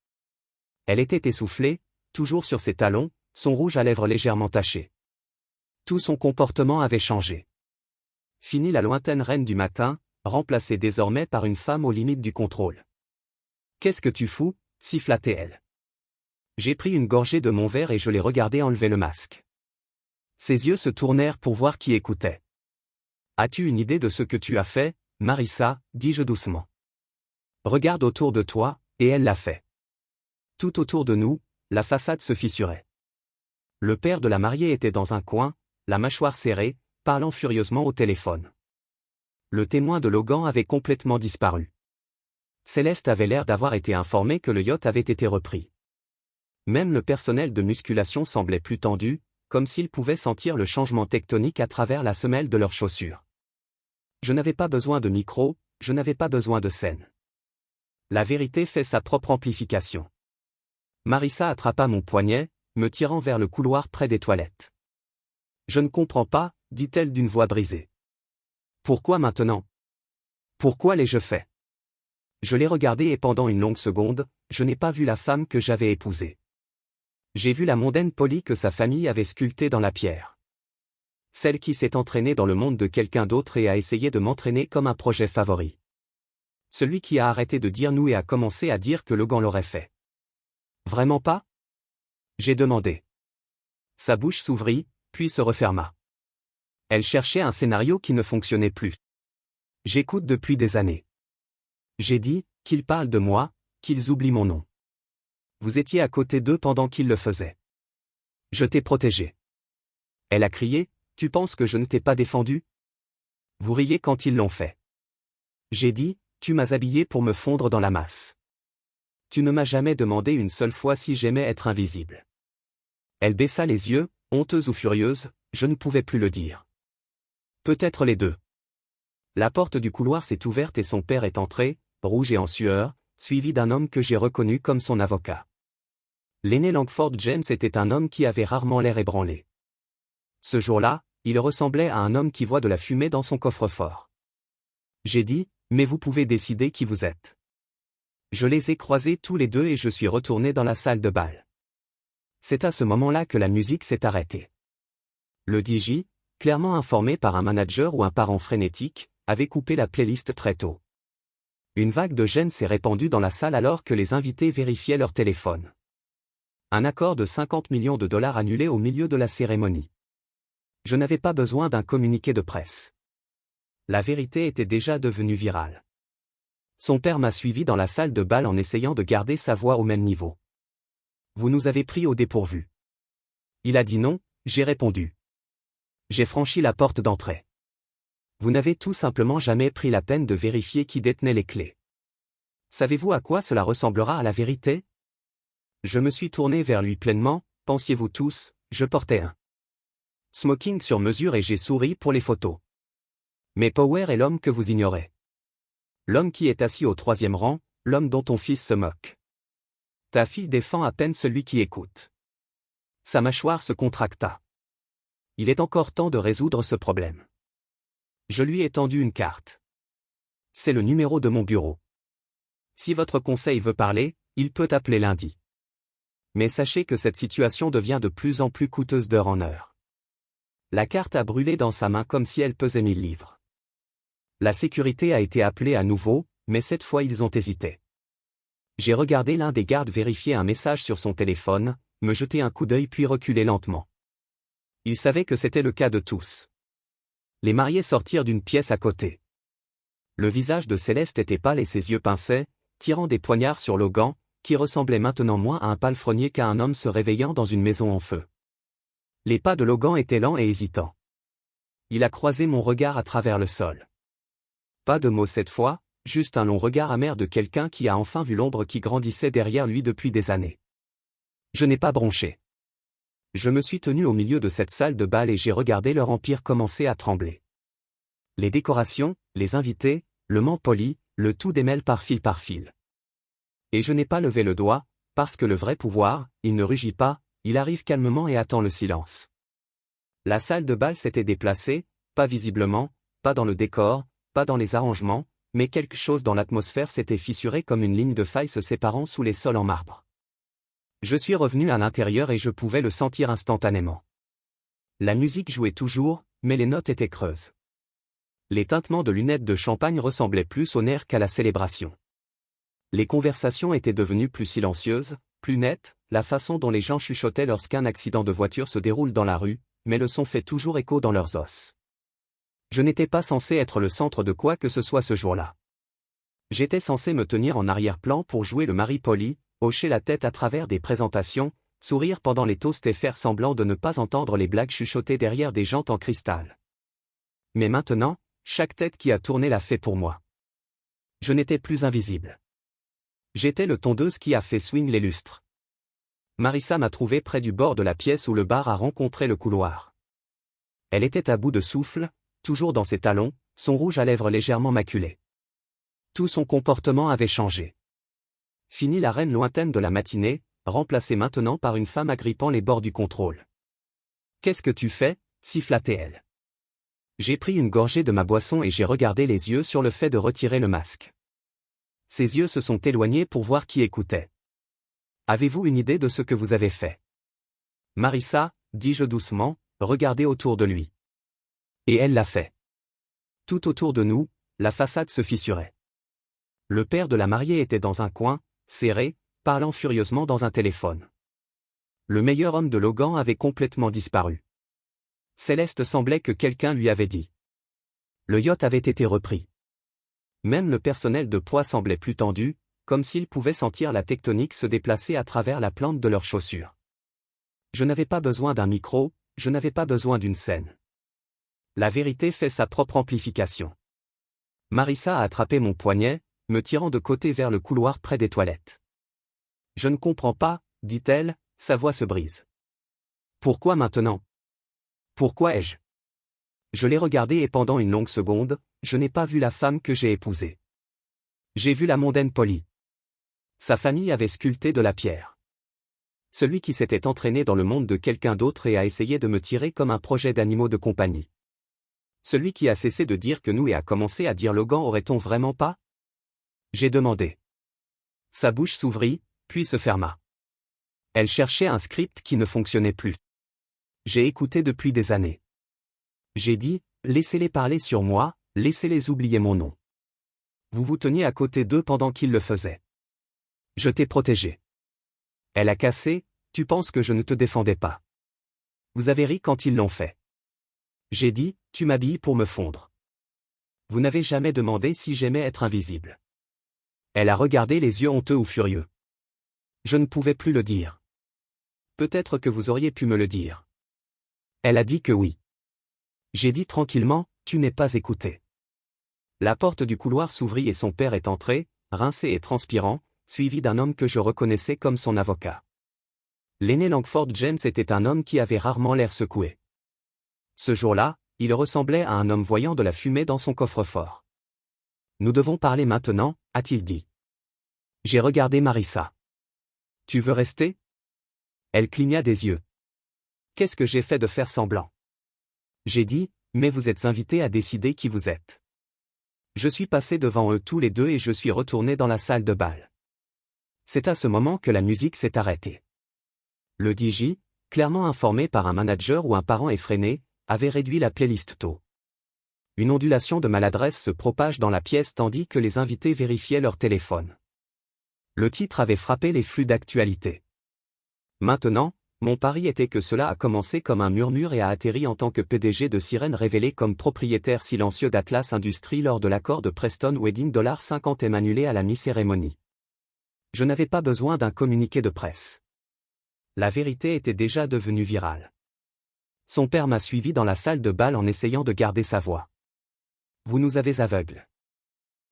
Elle était essoufflée, toujours sur ses talons, son rouge à lèvres légèrement taché. Tout son comportement avait changé. Fini la lointaine reine du matin, remplacée désormais par une femme aux limites du contrôle. « Qu'est-ce que tu fous » siffla-t-elle. J'ai pris une gorgée de mon verre et je l'ai regardé enlever le masque. Ses yeux se tournèrent pour voir qui écoutait. « As-tu une idée de ce que tu as fait, Marissa » dis-je doucement. « Regarde autour de toi » et elle l'a fait. Tout autour de nous, la façade se fissurait. Le père de la mariée était dans un coin, la mâchoire serrée, parlant furieusement au téléphone. Le témoin de Logan avait complètement disparu. Céleste avait l'air d'avoir été informée que le yacht avait été repris. Même le personnel de musculation semblait plus tendu, comme s'il pouvait sentir le changement tectonique à travers la semelle de leurs chaussures. Je n'avais pas besoin de micro, je n'avais pas besoin de scène. La vérité fait sa propre amplification. Marissa attrapa mon poignet, me tirant vers le couloir près des toilettes. « Je ne comprends pas » dit-elle d'une voix brisée. « Pourquoi maintenant ? Pourquoi l'ai-je fait ?» Je l'ai regardé et pendant une longue seconde, je n'ai pas vu la femme que j'avais épousée. J'ai vu la mondaine polie que sa famille avait sculptée dans la pierre. Celle qui s'est entraînée dans le monde de quelqu'un d'autre et a essayé de m'entraîner comme un projet favori. Celui qui a arrêté de dire nous et a commencé à dire que Logan l'aurait fait. Vraiment pas ? J'ai demandé. Sa bouche s'ouvrit, puis se referma. Elle cherchait un scénario qui ne fonctionnait plus. J'écoute depuis des années. J'ai dit, qu'ils parlent de moi, qu'ils oublient mon nom. Vous étiez à côté d'eux pendant qu'ils le faisaient. Je t'ai protégé. Elle a crié, tu penses que je ne t'ai pas défendu ? Vous riez quand ils l'ont fait. J'ai dit, tu m'as habillé pour me fondre dans la masse. Tu ne m'as jamais demandé une seule fois si j'aimais être invisible. Elle baissa les yeux, honteuse ou furieuse, je ne pouvais plus le dire. Peut-être les deux. La porte du couloir s'est ouverte et son père est entré, rouge et en sueur, suivi d'un homme que j'ai reconnu comme son avocat. L'aîné Langford James était un homme qui avait rarement l'air ébranlé. Ce jour-là, il ressemblait à un homme qui voit de la fumée dans son coffre-fort. J'ai dit, mais vous pouvez décider qui vous êtes. Je les ai croisés tous les deux et je suis retourné dans la salle de bal. C'est à ce moment-là que la musique s'est arrêtée. Le DJ, clairement informé par un manager ou un parent frénétique, avait coupé la playlist très tôt. Une vague de gêne s'est répandue dans la salle alors que les invités vérifiaient leur téléphone. Un accord de 50 millions de dollars annulé au milieu de la cérémonie. Je n'avais pas besoin d'un communiqué de presse. La vérité était déjà devenue virale. Son père m'a suivi dans la salle de bal en essayant de garder sa voix au même niveau. Vous nous avez pris au dépourvu. Il a dit non, j'ai répondu. J'ai franchi la porte d'entrée. Vous n'avez tout simplement jamais pris la peine de vérifier qui détenait les clés. Savez-vous à quoi cela ressemblera à la vérité ? Je me suis tourné vers lui pleinement, pensiez-vous tous, je portais un smoking sur mesure et j'ai souri pour les photos. Mais Power est l'homme que vous ignorez. L'homme qui est assis au 3e rang, l'homme dont ton fils se moque. Ta fille défend à peine celui qui écoute. Sa mâchoire se contracta. Il est encore temps de résoudre ce problème. Je lui ai tendu une carte. C'est le numéro de mon bureau. Si votre conseil veut parler, il peut appeler lundi. Mais sachez que cette situation devient de plus en plus coûteuse d'heure en heure. La carte a brûlé dans sa main comme si elle pesait 1000 livres. La sécurité a été appelée à nouveau, mais cette fois ils ont hésité. J'ai regardé l'un des gardes vérifier un message sur son téléphone, me jeter un coup d'œil puis reculer lentement. Il savait que c'était le cas de tous. Les mariés sortirent d'une pièce à côté. Le visage de Céleste était pâle et ses yeux pinçaient, tirant des poignards sur Logan, qui ressemblait maintenant moins à un palefrenier qu'à un homme se réveillant dans une maison en feu. Les pas de Logan étaient lents et hésitants. Il a croisé mon regard à travers le sol. Pas de mots cette fois, juste un long regard amer de quelqu'un qui a enfin vu l'ombre qui grandissait derrière lui depuis des années. Je n'ai pas bronché. Je me suis tenu au milieu de cette salle de bal et j'ai regardé leur empire commencer à trembler. Les décorations, les invités, le ment poli, le tout démêle par fil par fil. Et je n'ai pas levé le doigt, parce que le vrai pouvoir, il ne rugit pas, il arrive calmement et attend le silence. La salle de bal s'était déplacée, pas visiblement, pas dans le décor, pas dans les arrangements, mais quelque chose dans l'atmosphère s'était fissuré comme une ligne de faille se séparant sous les sols en marbre. Je suis revenu à l'intérieur et je pouvais le sentir instantanément. La musique jouait toujours, mais les notes étaient creuses. Les tintements de lunettes de champagne ressemblaient plus au nerf qu'à la célébration. Les conversations étaient devenues plus silencieuses, plus nettes, la façon dont les gens chuchotaient lorsqu'un accident de voiture se déroule dans la rue, mais le son fait toujours écho dans leurs os. Je n'étais pas censé être le centre de quoi que ce soit ce jour-là. J'étais censé me tenir en arrière-plan pour jouer le mari poli, hocher la tête à travers des présentations, sourire pendant les toasts et faire semblant de ne pas entendre les blagues chuchotées derrière des jantes en cristal. Mais maintenant, chaque tête qui a tourné l'a fait pour moi. Je n'étais plus invisible. J'étais le tondeuse qui a fait swing les lustres. Marissa m'a trouvé près du bord de la pièce où le bar a rencontré le couloir. Elle était à bout de souffle, toujours dans ses talons, son rouge à lèvres légèrement maculé. Tout son comportement avait changé. Fini la reine lointaine de la matinée, remplacée maintenant par une femme agrippant les bords du contrôle. « Qu'est-ce que tu fais » siffla-t-elle. J'ai pris une gorgée de ma boisson et j'ai regardé les yeux sur le fait de retirer le masque. Ses yeux se sont éloignés pour voir qui écoutait. « Avez-vous une idée de ce que vous avez fait » Marissa, dis-je doucement, regardez autour de lui. Et elle l'a fait. Tout autour de nous, la façade se fissurait. Le père de la mariée était dans un coin, serré, parlant furieusement dans un téléphone. Le meilleur homme de Logan avait complètement disparu. Céleste semblait que quelqu'un lui avait dit. Le yacht avait été repris. Même le personnel de poids semblait plus tendu, comme s'il pouvait sentir la tectonique se déplacer à travers la plante de leurs chaussures. Je n'avais pas besoin d'un micro, je n'avais pas besoin d'une scène. La vérité fait sa propre amplification. Marissa a attrapé mon poignet, me tirant de côté vers le couloir près des toilettes. Je ne comprends pas, dit-elle, sa voix se brise. Pourquoi maintenant ? Pourquoi ai-je ? Je l'ai regardée et pendant une longue seconde, je n'ai pas vu la femme que j'ai épousée. J'ai vu la mondaine polie. Sa famille avait sculpté de la pierre. Celui qui s'était entraîné dans le monde de quelqu'un d'autre et a essayé de me tirer comme un projet d'animaux de compagnie. Celui qui a cessé de dire que nous et a commencé à dire Logan aurait-on vraiment pas ? J'ai demandé. Sa bouche s'ouvrit, puis se ferma. Elle cherchait un script qui ne fonctionnait plus. J'ai écouté depuis des années. J'ai dit, laissez-les parler sur moi, laissez-les oublier mon nom. Vous vous teniez à côté d'eux pendant qu'ils le faisaient. Je t'ai protégé. Elle a cassé, tu penses que je ne te défendais pas. Vous avez ri quand ils l'ont fait. J'ai dit, tu m'habilles pour me fondre. Vous n'avez jamais demandé si j'aimais être invisible. Elle a regardé les yeux honteux ou furieux. Je ne pouvais plus le dire. Peut-être que vous auriez pu me le dire. Elle a dit que oui. J'ai dit tranquillement, tu n'es pas écouté. La porte du couloir s'ouvrit et son père est entré, rincé et transpirant, suivi d'un homme que je reconnaissais comme son avocat. L'aîné Langford James était un homme qui avait rarement l'air secoué. Ce jour-là, il ressemblait à un homme voyant de la fumée dans son coffre-fort. Nous devons parler maintenant, a-t-il dit. J'ai regardé Marissa. Tu veux rester ? Elle cligna des yeux. Qu'est-ce que j'ai fait de faire semblant ? J'ai dit, mais vous êtes invités à décider qui vous êtes. Je suis passé devant eux tous les deux et je suis retourné dans la salle de bal. C'est à ce moment que la musique s'est arrêtée. Le DJ, clairement informé par un manager ou un parent effréné, avait réduit la playlist tôt. Une ondulation de maladresse se propage dans la pièce tandis que les invités vérifiaient leur téléphone. Le titre avait frappé les flux d'actualité. Maintenant, mon pari était que cela a commencé comme un murmure et a atterri en tant que PDG de Sirène révélé comme propriétaire silencieux d'Atlas Industries lors de l'accord de Preston Wedding $50 annulé à la mi-cérémonie. Je n'avais pas besoin d'un communiqué de presse. La vérité était déjà devenue virale. Son père m'a suivi dans la salle de bal en essayant de garder sa voix. Vous nous avez aveugles.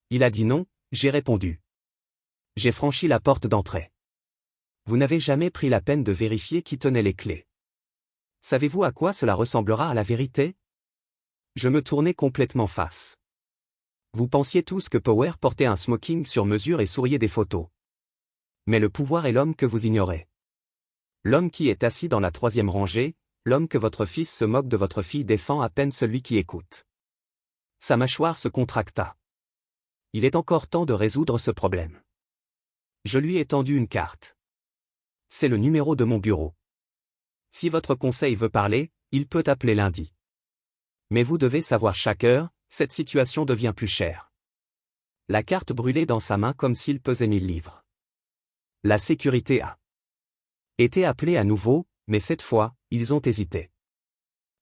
Il a dit non, j'ai répondu. J'ai franchi la porte d'entrée. Vous n'avez jamais pris la peine de vérifier qui tenait les clés. Savez-vous à quoi cela ressemblera à la vérité ? Je me tournai complètement face. Vous pensiez tous que Power portait un smoking sur mesure et souriait des photos. Mais le pouvoir est l'homme que vous ignorez. L'homme qui est assis dans la troisième rangée, l'homme que votre fils se moque de votre fille défend à peine celui qui écoute. Sa mâchoire se contracta. Il est encore temps de résoudre ce problème. Je lui ai tendu une carte. C'est le numéro de mon bureau. Si votre conseil veut parler, il peut appeler lundi. Mais vous devez savoir chaque heure, cette situation devient plus chère. La carte brûlait dans sa main comme s'il pesait 1000 livres. La sécurité a été appelée à nouveau, mais cette fois, ils ont hésité.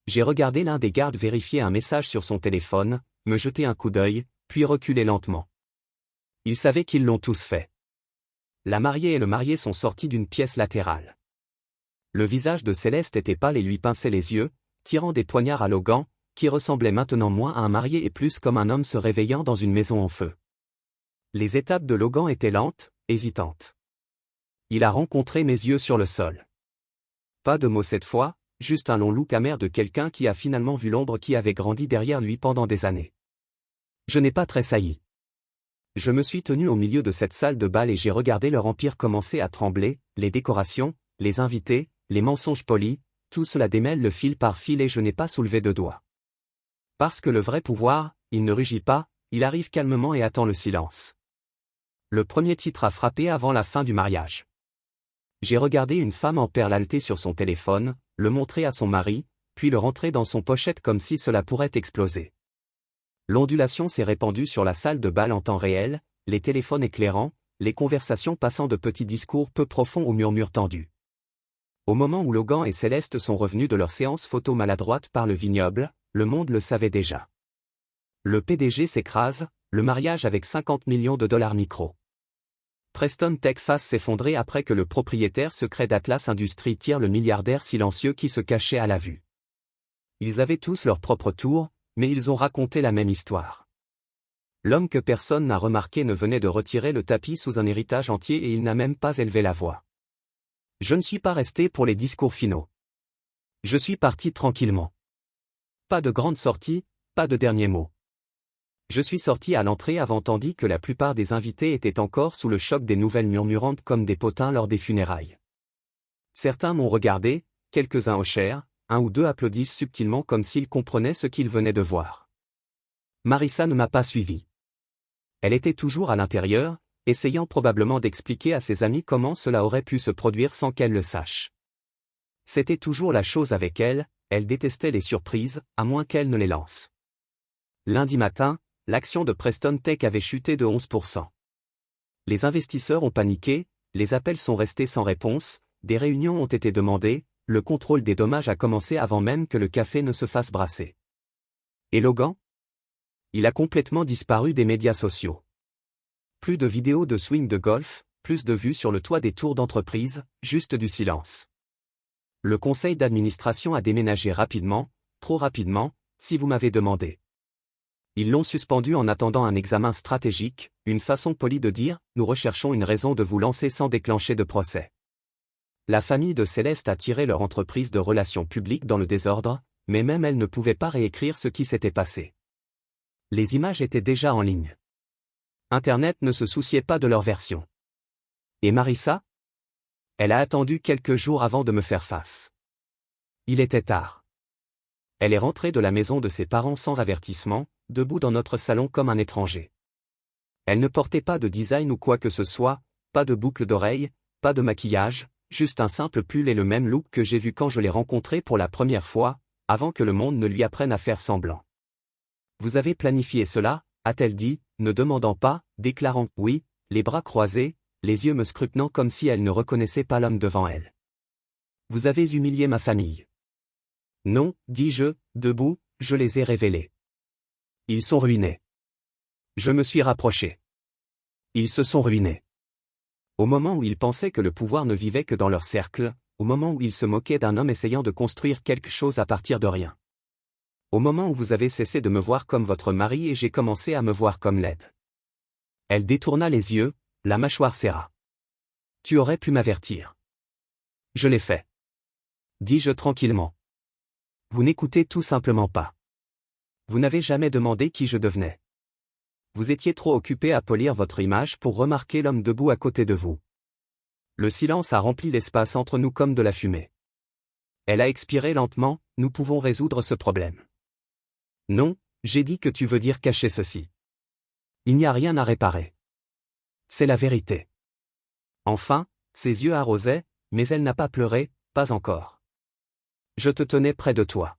J'ai regardé l'un des gardes vérifier un message sur son téléphone, me jeter un coup d'œil, puis reculer lentement. Ils savaient qu'ils l'ont tous fait. La mariée et le marié sont sortis d'une pièce latérale. Le visage de Céleste était pâle et lui pinçait les yeux, tirant des poignards à Logan, qui ressemblait maintenant moins à un marié et plus comme un homme se réveillant dans une maison en feu. Les étapes de Logan étaient lentes, hésitantes. Il a rencontré mes yeux sur le sol. Pas de mots cette fois, juste un long look amer de quelqu'un qui a finalement vu l'ombre qui avait grandi derrière lui pendant des années. Je n'ai pas tressailli. Je me suis tenu au milieu de cette salle de bal et j'ai regardé leur empire commencer à trembler, les décorations, les invités, les mensonges polis, tout cela démêle le fil par fil et je n'ai pas soulevé de doigt. Parce que le vrai pouvoir, il ne rugit pas, il arrive calmement et attend le silence. Le premier titre a frappé avant la fin du mariage. J'ai regardé une femme en perles halter sur son téléphone, le montrer à son mari, puis le rentrer dans son pochette comme si cela pourrait exploser. L'ondulation s'est répandue sur la salle de bal en temps réel, les téléphones éclairants, les conversations passant de petits discours peu profonds aux murmures tendus. Au moment où Logan et Céleste sont revenus de leur séance photo maladroite par le vignoble, le monde le savait déjà. Le PDG s'écrase, le mariage avec 50 millions de dollars micro. Preston Tech fasse s'effondrer après que le propriétaire secret d'Atlas Industries tire le milliardaire silencieux qui se cachait à la vue. Ils avaient tous leur propre tour, mais ils ont raconté la même histoire. L'homme que personne n'a remarqué ne venait de retirer le tapis sous un héritage entier et il n'a même pas élevé la voix. Je ne suis pas resté pour les discours finaux. Je suis parti tranquillement. Pas de grande sortie, pas de dernier mot. Je suis sorti à l'entrée avant tandis que la plupart des invités étaient encore sous le choc des nouvelles murmurantes comme des potins lors des funérailles. Certains m'ont regardé, quelques-uns hochèrent, un ou deux applaudissent subtilement comme s'ils comprenaient ce qu'ils venaient de voir. Marissa ne m'a pas suivi. Elle était toujours à l'intérieur, essayant probablement d'expliquer à ses amis comment cela aurait pu se produire sans qu'elle le sache. C'était toujours la chose avec elle, elle détestait les surprises, à moins qu'elle ne les lance. Lundi matin, l'action de Preston Tech avait chuté de 11%. Les investisseurs ont paniqué, les appels sont restés sans réponse, des réunions ont été demandées, le contrôle des dommages a commencé avant même que le café ne se fasse brasser. Et Logan ? Il a complètement disparu des médias sociaux. Plus de vidéos de swing de golf, plus de vues sur le toit des tours d'entreprise, juste du silence. Le conseil d'administration a déménagé rapidement, trop rapidement, si vous m'avez demandé. Ils l'ont suspendu en attendant un examen stratégique, une façon polie de dire « Nous recherchons une raison de vous lancer sans déclencher de procès ». La famille de Céleste a tiré leur entreprise de relations publiques dans le désordre, mais même elle ne pouvait pas réécrire ce qui s'était passé. Les images étaient déjà en ligne. Internet ne se souciait pas de leur version. Et Marissa ? Elle a attendu quelques jours avant de me faire face. Il était tard. Elle est rentrée de la maison de ses parents sans avertissement, debout dans notre salon comme un étranger. Elle ne portait pas de design ou quoi que ce soit, pas de boucle d'oreille, pas de maquillage, juste un simple pull et le même look que j'ai vu quand je l'ai rencontrée pour la première fois, avant que le monde ne lui apprenne à faire semblant. Vous avez planifié cela, a-t-elle dit, ne demandant pas, déclarant « oui », les bras croisés, les yeux me scrutant comme si elle ne reconnaissait pas l'homme devant elle. Vous avez humilié ma famille. Non, dis-je, debout, je les ai révélés. Ils sont ruinés. Je me suis rapproché. Ils se sont ruinés. Au moment où ils pensaient que le pouvoir ne vivait que dans leur cercle, au moment où ils se moquaient d'un homme essayant de construire quelque chose à partir de rien. Au moment où vous avez cessé de me voir comme votre mari et j'ai commencé à me voir comme laide. Elle détourna les yeux, la mâchoire serra. Tu aurais pu m'avertir. Je l'ai fait. Dis-je tranquillement. Vous n'écoutez tout simplement pas. Vous n'avez jamais demandé qui je devenais. Vous étiez trop occupé à polir votre image pour remarquer l'homme debout à côté de vous. Le silence a rempli l'espace entre nous comme de la fumée. Elle a expiré lentement, nous pouvons résoudre ce problème. Non, j'ai dit que tu veux dire cacher ceci. Il n'y a rien à réparer. C'est la vérité. Enfin, ses yeux arrosaient, mais elle n'a pas pleuré, pas encore. Je te tenais près de toi.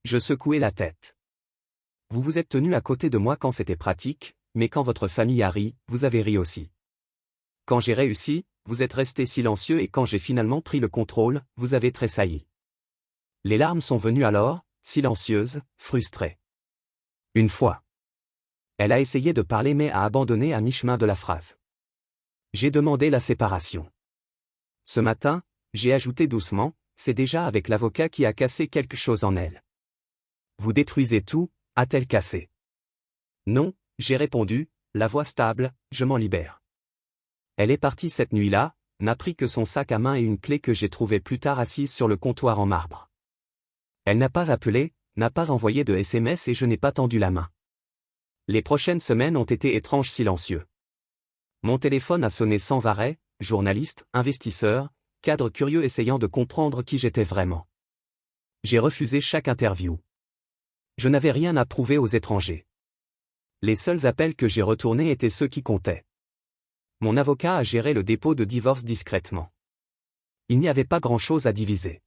Je secouais la tête. Vous vous êtes tenu à côté de moi quand c'était pratique, mais quand votre famille a ri, vous avez ri aussi. Quand j'ai réussi, vous êtes resté silencieux et quand j'ai finalement pris le contrôle, vous avez tressailli. Les larmes sont venues alors, silencieuses, frustrées. Une fois. Elle a essayé de parler mais a abandonné à mi-chemin de la phrase. J'ai demandé la séparation. Ce matin, j'ai ajouté doucement, c'est déjà avec l'avocat qui a cassé quelque chose en elle. Vous détruisez tout, a-t-elle cassé? Non, j'ai répondu, la voix stable, je m'en libère. Elle est partie cette nuit-là, n'a pris que son sac à main et une clé que j'ai trouvée plus tard assise sur le comptoir en marbre. Elle n'a pas appelé, n'a pas envoyé de SMS et je n'ai pas tendu la main. Les prochaines semaines ont été étranges silencieux. Mon téléphone a sonné sans arrêt, journalistes, investisseurs, cadres curieux essayant de comprendre qui j'étais vraiment. J'ai refusé chaque interview. Je n'avais rien à prouver aux étrangers. Les seuls appels que j'ai retournés étaient ceux qui comptaient. Mon avocat a géré le dépôt de divorce discrètement. Il n'y avait pas grand-chose à diviser.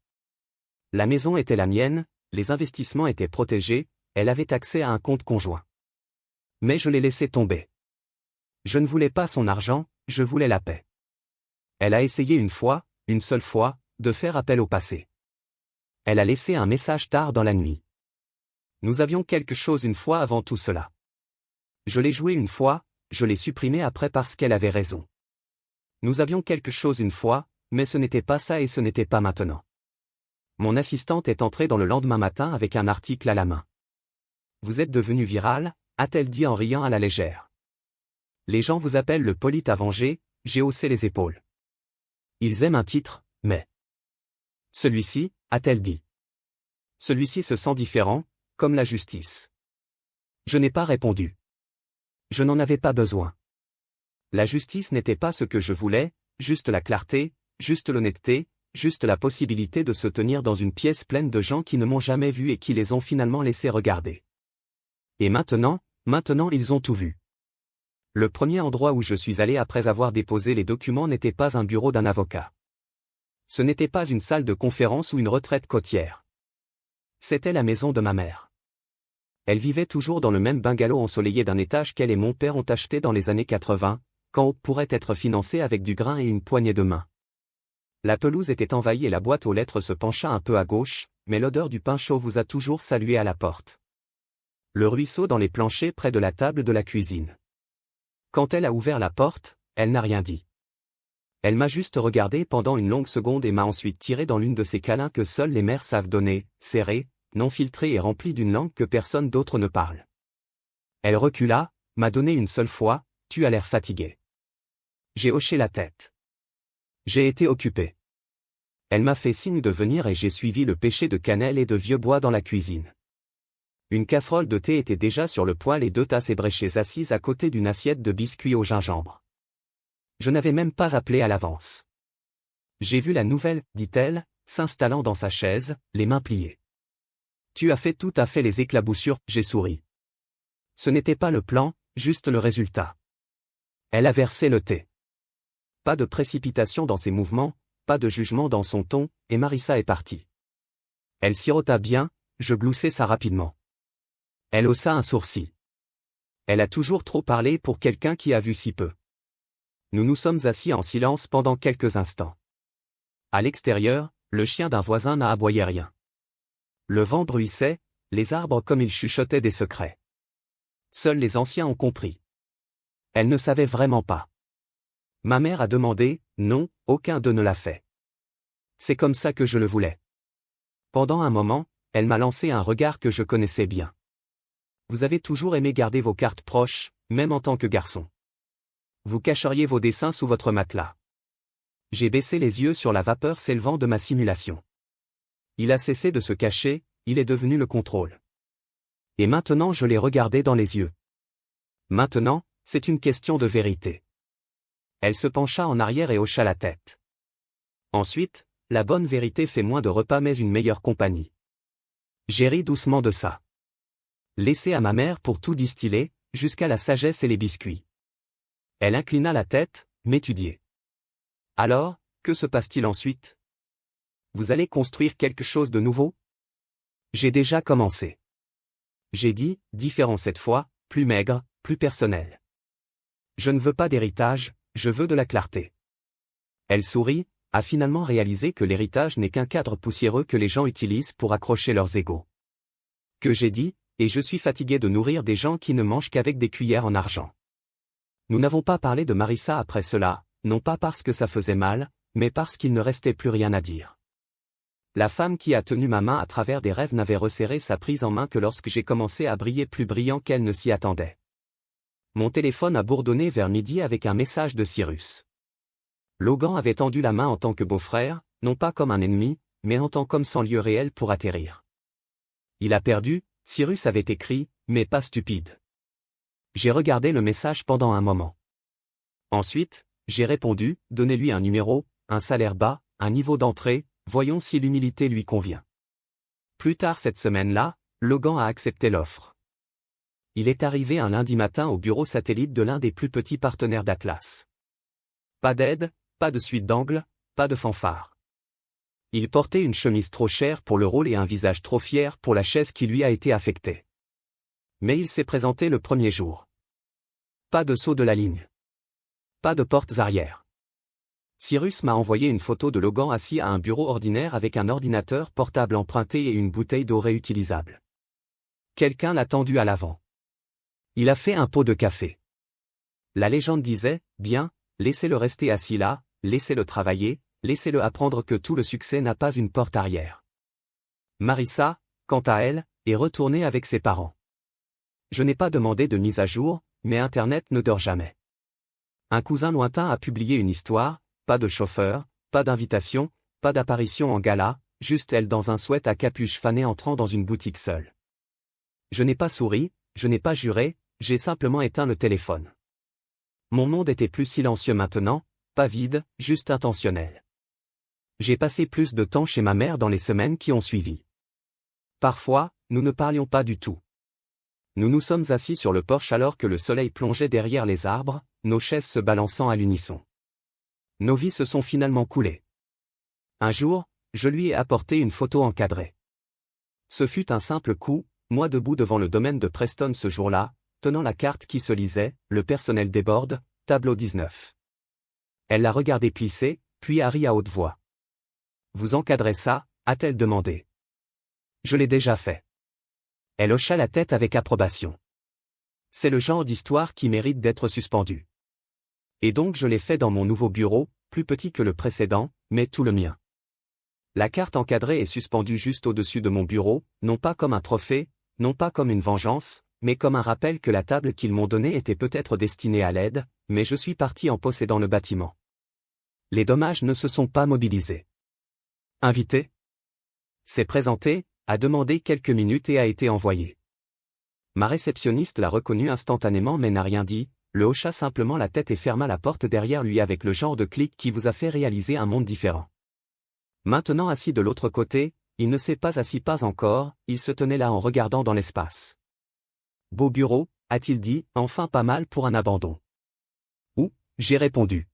La maison était la mienne, les investissements étaient protégés, elle avait accès à un compte conjoint. Mais je l'ai laissé tomber. Je ne voulais pas son argent, je voulais la paix. Elle a essayé une fois, une seule fois, de faire appel au passé. Elle a laissé un message tard dans la nuit. Nous avions quelque chose une fois avant tout cela. Je l'ai joué une fois, je l'ai supprimé après parce qu'elle avait raison. Nous avions quelque chose une fois, mais ce n'était pas ça et ce n'était pas maintenant. Mon assistante est entrée dans le lendemain matin avec un article à la main. Vous êtes devenu viral, a-t-elle dit en riant à la légère. Les gens vous appellent le Polyte à venger, j'ai haussé les épaules. Ils aiment un titre, mais... Celui-ci, a-t-elle dit. Celui-ci se sent différent, comme la justice. Je n'ai pas répondu. Je n'en avais pas besoin. La justice n'était pas ce que je voulais, juste la clarté, juste l'honnêteté, juste la possibilité de se tenir dans une pièce pleine de gens qui ne m'ont jamais vu et qui les ont finalement laissés regarder. Et maintenant ils ont tout vu. Le premier endroit où je suis allé après avoir déposé les documents n'était pas un bureau d'un avocat. Ce n'était pas une salle de conférence ou une retraite côtière. C'était la maison de ma mère. Elle vivait toujours dans le même bungalow ensoleillé d'un étage qu'elle et mon père ont acheté dans les années 80, quand on pourrait être financé avec du grain et une poignée de main. La pelouse était envahie et la boîte aux lettres se pencha un peu à gauche, mais l'odeur du pain chaud vous a toujours salué à la porte. Le ruisseau dans les planchers près de la table de la cuisine. Quand elle a ouvert la porte, elle n'a rien dit. Elle m'a juste regardé pendant une longue seconde et m'a ensuite tiré dans l'une de ces câlins que seules les mères savent donner, serrés, non filtrés et remplis d'une langue que personne d'autre ne parle. Elle recula, m'a donné une seule fois, tu as l'air fatigué. J'ai hoché la tête. J'ai été occupé. Elle m'a fait signe de venir et j'ai suivi le pêcher de cannelle et de vieux bois dans la cuisine. Une casserole de thé était déjà sur le poêle et 2 tasses ébréchées assises à côté d'une assiette de biscuits au gingembre. Je n'avais même pas appelé à l'avance. J'ai vu la nouvelle, dit-elle, s'installant dans sa chaise, les mains pliées. Tu as fait tout à fait les éclaboussures, j'ai souri. Ce n'était pas le plan, juste le résultat. Elle a versé le thé. Pas de précipitation dans ses mouvements, pas de jugement dans son ton, et Marissa est partie. Elle sirota bien, je gloussai ça rapidement. Elle haussa un sourcil. Elle a toujours trop parlé pour quelqu'un qui a vu si peu. Nous nous sommes assis en silence pendant quelques instants. À l'extérieur, le chien d'un voisin n'a aboyé rien. Le vent bruissait, les arbres comme ils chuchotaient des secrets. Seuls les anciens ont compris. Elle ne savait vraiment pas. Ma mère a demandé, non, aucun d'eux ne l'a fait. C'est comme ça que je le voulais. Pendant un moment, elle m'a lancé un regard que je connaissais bien. Vous avez toujours aimé garder vos cartes proches, même en tant que garçon. Vous cacheriez vos dessins sous votre matelas. J'ai baissé les yeux sur la vapeur s'élevant de ma simulation. Il a cessé de se cacher, il est devenu le contrôle. Et maintenant je l'ai regardé dans les yeux. Maintenant, c'est une question de vérité. Elle se pencha en arrière et hocha la tête. Ensuite, la bonne vérité fait moins de repas mais une meilleure compagnie. J'ai ri doucement de ça. Laissé à ma mère pour tout distiller, jusqu'à la sagesse et les biscuits. Elle inclina la tête, m'étudiait. Alors, que se passe-t-il ensuite? Vous allez construire quelque chose de nouveau? J'ai déjà commencé. J'ai dit, différent cette fois, plus maigre, plus personnel. Je ne veux pas d'héritage, je veux de la clarté. Elle sourit, a finalement réalisé que l'héritage n'est qu'un cadre poussiéreux que les gens utilisent pour accrocher leurs égos. Que j'ai dit, et je suis fatigué de nourrir des gens qui ne mangent qu'avec des cuillères en argent. Nous n'avons pas parlé de Marissa après cela, non pas parce que ça faisait mal, mais parce qu'il ne restait plus rien à dire. La femme qui a tenu ma main à travers des rêves n'avait resserré sa prise en main que lorsque j'ai commencé à briller plus brillant qu'elle ne s'y attendait. Mon téléphone a bourdonné vers midi avec un message de Cyrus. Logan avait tendu la main en tant que beau-frère, non pas comme un ennemi, mais en tant qu'homme sans lieu réel pour atterrir. Il a perdu, Cyrus avait écrit, mais pas stupide. J'ai regardé le message pendant un moment. Ensuite, j'ai répondu, donnez-lui un numéro, un salaire bas, un niveau d'entrée, voyons si l'humilité lui convient. Plus tard cette semaine-là, Logan a accepté l'offre. Il est arrivé un lundi matin au bureau satellite de l'un des plus petits partenaires d'Atlas. Pas d'aide, pas de suite d'angle, pas de fanfare. Il portait une chemise trop chère pour le rôle et un visage trop fier pour la chaise qui lui a été affectée. Mais il s'est présenté le premier jour. Pas de saut de la ligne. Pas de portes arrière. Cyrus m'a envoyé une photo de Logan assis à un bureau ordinaire avec un ordinateur portable emprunté et une bouteille d'eau réutilisable. Quelqu'un l'a tendu à l'avant. Il a fait un pot de café. La légende disait, bien, laissez-le rester assis là, laissez-le travailler, laissez-le apprendre que tout le succès n'a pas une porte arrière. Marissa, quant à elle, est retournée avec ses parents. Je n'ai pas demandé de mise à jour, mais Internet ne dort jamais. Un cousin lointain a publié une histoire, pas de chauffeur, pas d'invitation, pas d'apparition en gala, juste elle dans un sweat à capuche fanée entrant dans une boutique seule. Je n'ai pas souri, je n'ai pas juré, j'ai simplement éteint le téléphone. Mon monde était plus silencieux maintenant, pas vide, juste intentionnel. J'ai passé plus de temps chez ma mère dans les semaines qui ont suivi. Parfois, nous ne parlions pas du tout. Nous nous sommes assis sur le porche alors que le soleil plongeait derrière les arbres, nos chaises se balançant à l'unisson. Nos vies se sont finalement coulées. Un jour, je lui ai apporté une photo encadrée. Ce fut un simple coup, moi debout devant le domaine de Preston ce jour-là, tenant la carte qui se lisait, le personnel déborde, tableau 19. Elle l'a regardé plisser, puis a ri à haute voix. Vous encadrez ça, a-t-elle demandé. Je l'ai déjà fait. Elle hocha la tête avec approbation. C'est le genre d'histoire qui mérite d'être suspendue. Et donc je l'ai fait dans mon nouveau bureau, plus petit que le précédent, mais tout le mien. La carte encadrée est suspendue juste au-dessus de mon bureau, non pas comme un trophée, non pas comme une vengeance, mais comme un rappel que la table qu'ils m'ont donnée était peut-être destinée à l'aide, mais je suis parti en possédant le bâtiment. Les dommages ne se sont pas mobilisés. Invité? S'est présenté, a demandé quelques minutes et a été envoyé. Ma réceptionniste l'a reconnu instantanément mais n'a rien dit, le hocha simplement la tête et ferma la porte derrière lui avec le genre de clic qui vous a fait réaliser un monde différent. Maintenant assis de l'autre côté, il ne s'est pas assis pas encore, il se tenait là en regardant dans l'espace. Beau bureau, a-t-il dit, enfin pas mal pour un abandon. Ou, j'ai répondu.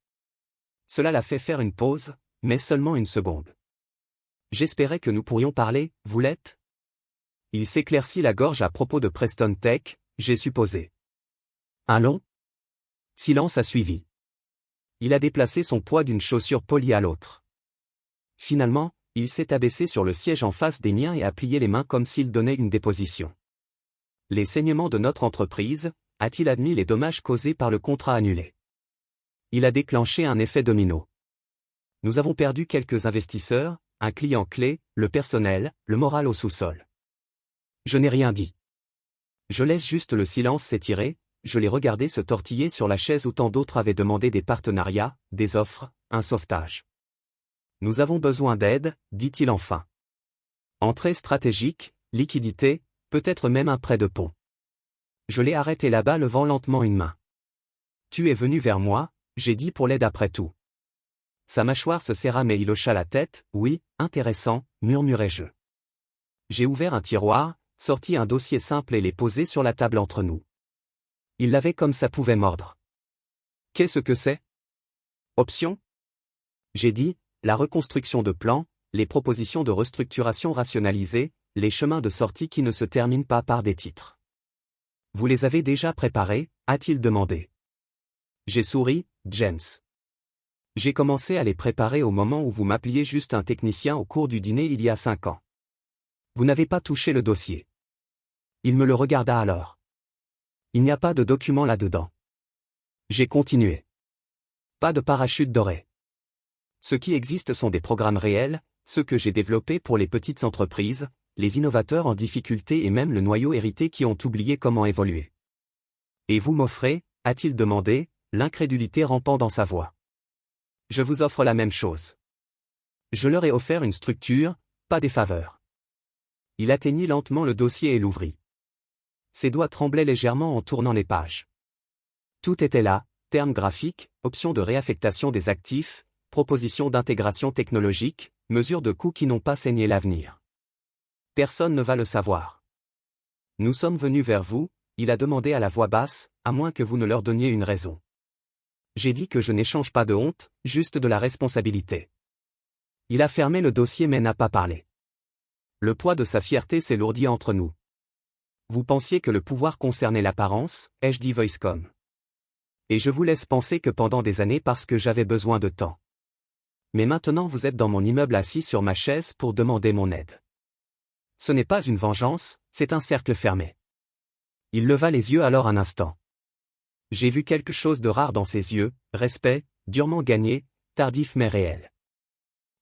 Cela l'a fait faire une pause, mais seulement une seconde. J'espérais que nous pourrions parler, vous l'êtes? Il s'éclaircit la gorge à propos de Preston Tech, j'ai supposé. Un long silence a suivi. Il a déplacé son poids d'une chaussure polie à l'autre. Finalement, il s'est abaissé sur le siège en face des miens et a plié les mains comme s'il donnait une déposition. Les saignements de notre entreprise, a-t-il admis les dommages causés par le contrat annulé? Il a déclenché un effet domino. Nous avons perdu quelques investisseurs, un client clé, le personnel, le moral au sous-sol. Je n'ai rien dit. Je laisse juste le silence s'étirer, je l'ai regardé se tortiller sur la chaise où tant d'autres avaient demandé des partenariats, des offres, un sauvetage. Nous avons besoin d'aide, dit-il enfin. Entrée stratégique, liquidité, peut-être même un prêt de pont. Je l'ai arrêté là-bas levant lentement une main. Tu es venu vers moi, j'ai dit pour l'aide après tout. Sa mâchoire se serra mais il hocha la tête, oui, intéressant, murmurai-je. J'ai ouvert un tiroir, sorti un dossier simple et l'ai posé sur la table entre nous. Il l'avait comme ça pouvait mordre. Qu'est-ce que c'est? Option? J'ai dit, la reconstruction de plans, les propositions de restructuration rationalisée, les chemins de sortie qui ne se terminent pas par des titres. Vous les avez déjà préparés, a-t-il demandé. J'ai souri, James. J'ai commencé à les préparer au moment où vous m'appeliez juste un technicien au cours du dîner il y a 5 ans. Vous n'avez pas touché le dossier. Il me le regarda alors. Il n'y a pas de document là-dedans. J'ai continué. Pas de parachute doré. Ce qui existe sont des programmes réels, ceux que j'ai développés pour les petites entreprises, les innovateurs en difficulté et même le noyau hérité qui ont oublié comment évoluer. Et vous m'offrez, a-t-il demandé, l'incrédulité rampant dans sa voix. Je vous offre la même chose. Je leur ai offert une structure, pas des faveurs. Il atteignit lentement le dossier et l'ouvrit. Ses doigts tremblaient légèrement en tournant les pages. Tout était là, termes graphiques, options de réaffectation des actifs, propositions d'intégration technologique, mesures de coûts qui n'ont pas saigné l'avenir. Personne ne va le savoir. Nous sommes venus vers vous, il a demandé à la voix basse, à moins que vous ne leur donniez une raison. J'ai dit que je n'échange pas de honte, juste de la responsabilité. Il a fermé le dossier mais n'a pas parlé. Le poids de sa fierté s'élourdit entre nous. Vous pensiez que le pouvoir concernait l'apparence, ai-je dit Voicecom. Et je vous laisse penser que pendant des années parce que j'avais besoin de temps. Mais maintenant vous êtes dans mon immeuble assis sur ma chaise pour demander mon aide. Ce n'est pas une vengeance, c'est un cercle fermé. Il leva les yeux alors un instant. J'ai vu quelque chose de rare dans ses yeux, respect, durement gagné, tardif mais réel.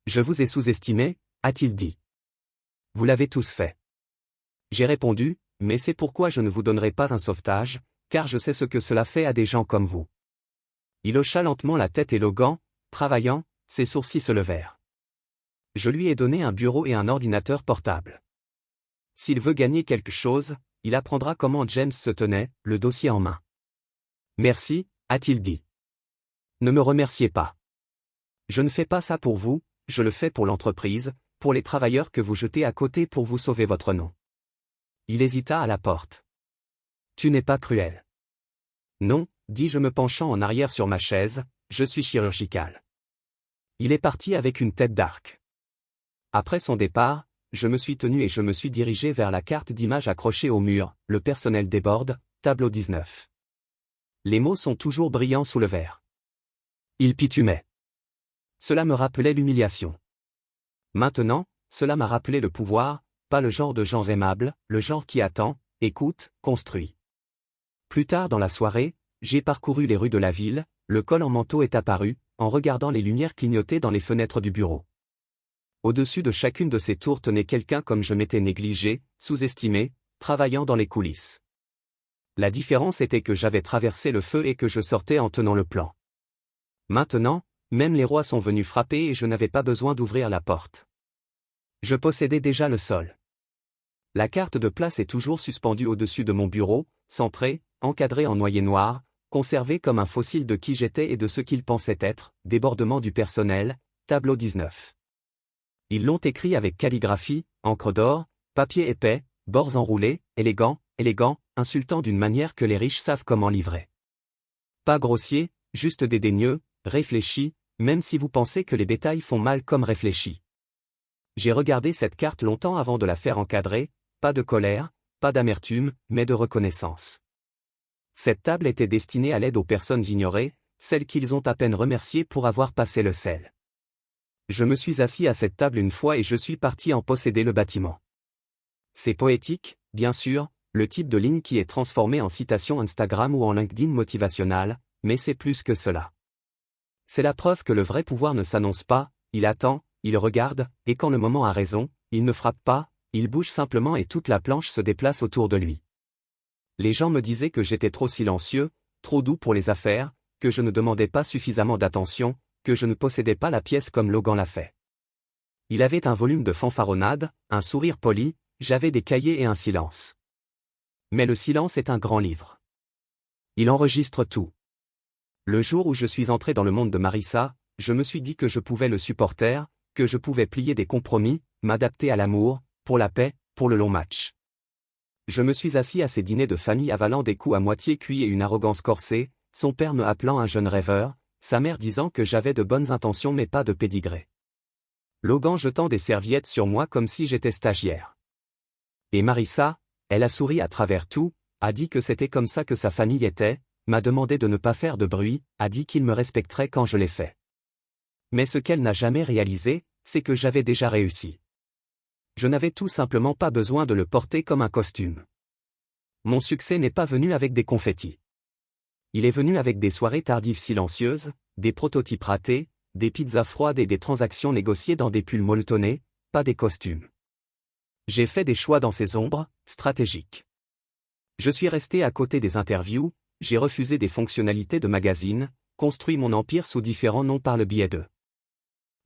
Je vous ai sous-estimé, a-t-il dit. Vous l'avez tous fait. J'ai répondu, mais c'est pourquoi je ne vous donnerai pas un sauvetage, car je sais ce que cela fait à des gens comme vous. Il hocha lentement la tête éloquent, travaillant, ses sourcils se levèrent. Je lui ai donné un bureau et un ordinateur portable. S'il veut gagner quelque chose, il apprendra comment James se tenait, le dossier en main. Merci, a-t-il dit. Ne me remerciez pas. Je ne fais pas ça pour vous, je le fais pour l'entreprise, pour les travailleurs que vous jetez à côté pour vous sauver votre nom. Il hésita à la porte. Tu n'es pas cruel. Non, dis-je me penchant en arrière sur ma chaise, je suis chirurgical. Il est parti avec une tête d'arc. Après son départ, je me suis tenu et je me suis dirigé vers la carte d'image accrochée au mur, le personnel déborde, tableau 19. Les mots sont toujours brillants sous le verre. Il pitumait. Cela me rappelait l'humiliation. Maintenant, cela m'a rappelé le pouvoir, pas le genre de gens aimables, le genre qui attend, écoute, construit. Plus tard dans la soirée, j'ai parcouru les rues de la ville, le col en manteau est apparu, en regardant les lumières clignoter dans les fenêtres du bureau. Au-dessus de chacune de ces tours tenait quelqu'un comme je m'étais négligé, sous-estimé, travaillant dans les coulisses. La différence était que j'avais traversé le feu et que je sortais en tenant le plan. Maintenant, même les rois sont venus frapper et je n'avais pas besoin d'ouvrir la porte. Je possédais déjà le sol. La carte de place est toujours suspendue au-dessus de mon bureau, centrée, encadrée en noyer noir, conservée comme un fossile de qui j'étais et de ce qu'il pensait être, débordement du personnel, tableau 19. Ils l'ont écrit avec calligraphie, encre d'or, papier épais, bords enroulés, élégant, insultant d'une manière que les riches savent comment livrer. Pas grossier, juste dédaigneux, réfléchi, même si vous pensez que les bétails font mal comme réfléchi. J'ai regardé cette carte longtemps avant de la faire encadrer, pas de colère, pas d'amertume, mais de reconnaissance. Cette table était destinée à l'aide aux personnes ignorées, celles qu'ils ont à peine remerciées pour avoir passé le sel. Je me suis assis à cette table une fois et je suis parti en posséder le bâtiment. C'est poétique, bien sûr, le type de ligne qui est transformé en citation Instagram ou en LinkedIn motivationnel, mais c'est plus que cela. C'est la preuve que le vrai pouvoir ne s'annonce pas, il attend, il regarde, et quand le moment a raison, il ne frappe pas, il bouge simplement et toute la planche se déplace autour de lui. Les gens me disaient que j'étais trop silencieux, trop doux pour les affaires, que je ne demandais pas suffisamment d'attention, que je ne possédais pas la pièce comme Logan l'a fait. Il avait un volume de fanfaronnade, un sourire poli, j'avais des cahiers et un silence. Mais le silence est un grand livre. Il enregistre tout. Le jour où je suis entré dans le monde de Marissa, je me suis dit que je pouvais le supporter, que je pouvais plier des compromis, m'adapter à l'amour, pour la paix, pour le long match. Je me suis assis à ces dîners de famille avalant des coups à moitié cuits et une arrogance corsée, son père me appelant un jeune rêveur, sa mère disant que j'avais de bonnes intentions mais pas de pédigré. Logan jetant des serviettes sur moi comme si j'étais stagiaire. Et Marissa, elle a souri à travers tout, a dit que c'était comme ça que sa famille était, m'a demandé de ne pas faire de bruit, a dit qu'il me respecterait quand je l'ai fait. Mais ce qu'elle n'a jamais réalisé, c'est que j'avais déjà réussi. Je n'avais tout simplement pas besoin de le porter comme un costume. Mon succès n'est pas venu avec des confettis. Il est venu avec des soirées tardives silencieuses, des prototypes ratés, des pizzas froides et des transactions négociées dans des pulls molletonnés, pas des costumes. J'ai fait des choix dans ces ombres, stratégiques. Je suis resté à côté des interviews, j'ai refusé des fonctionnalités de magazines, construit mon empire sous différents noms par le biais de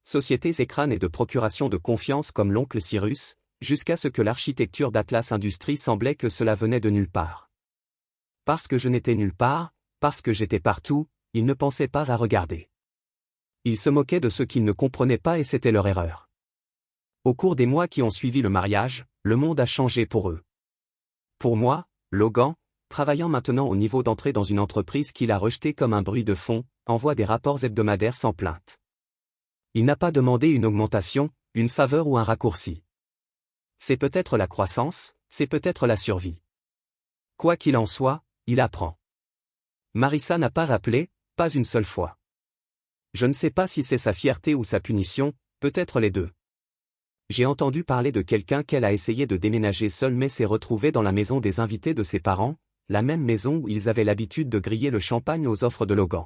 sociétés écran et de procuration de confiance comme l'oncle Cyrus, jusqu'à ce que l'architecture d'Atlas Industries semblait que cela venait de nulle part. Parce que je n'étais nulle part, parce que j'étais partout, ils ne pensaient pas à regarder. Ils se moquaient de ce qu'ils ne comprenaient pas et c'était leur erreur. Au cours des mois qui ont suivi le mariage, le monde a changé pour eux. Pour moi, Logan, travaillant maintenant au niveau d'entrée dans une entreprise qu'il a rejetée comme un bruit de fond, envoie des rapports hebdomadaires sans plainte. Il n'a pas demandé une augmentation, une faveur ou un raccourci. C'est peut-être la croissance, c'est peut-être la survie. Quoi qu'il en soit, il apprend. Marissa n'a pas appelé, pas une seule fois. Je ne sais pas si c'est sa fierté ou sa punition, peut-être les deux. J'ai entendu parler de quelqu'un qu'elle a essayé de déménager seule mais s'est retrouvée dans la maison des invités de ses parents, la même maison où ils avaient l'habitude de griller le champagne aux offres de Logan.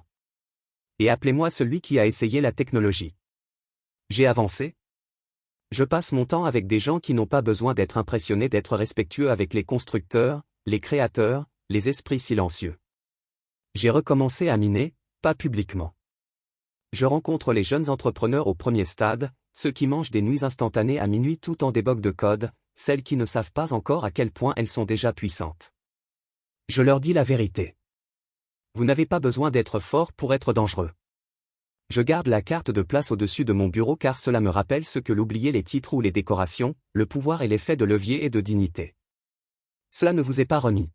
Et appelez-moi celui qui a essayé la technologie. J'ai avancé. Je passe mon temps avec des gens qui n'ont pas besoin d'être impressionnés d'être respectueux avec les constructeurs, les créateurs, les esprits silencieux. J'ai recommencé à miner, pas publiquement. Je rencontre les jeunes entrepreneurs au premier stade, ceux qui mangent des nuits instantanées à minuit tout en débug de code, celles qui ne savent pas encore à quel point elles sont déjà puissantes. Je leur dis la vérité. Vous n'avez pas besoin d'être fort pour être dangereux. Je garde la carte de place au-dessus de mon bureau car cela me rappelle ce que l'oublier les titres ou les décorations, le pouvoir et l'effet de levier et de dignité. Cela ne vous est pas remis.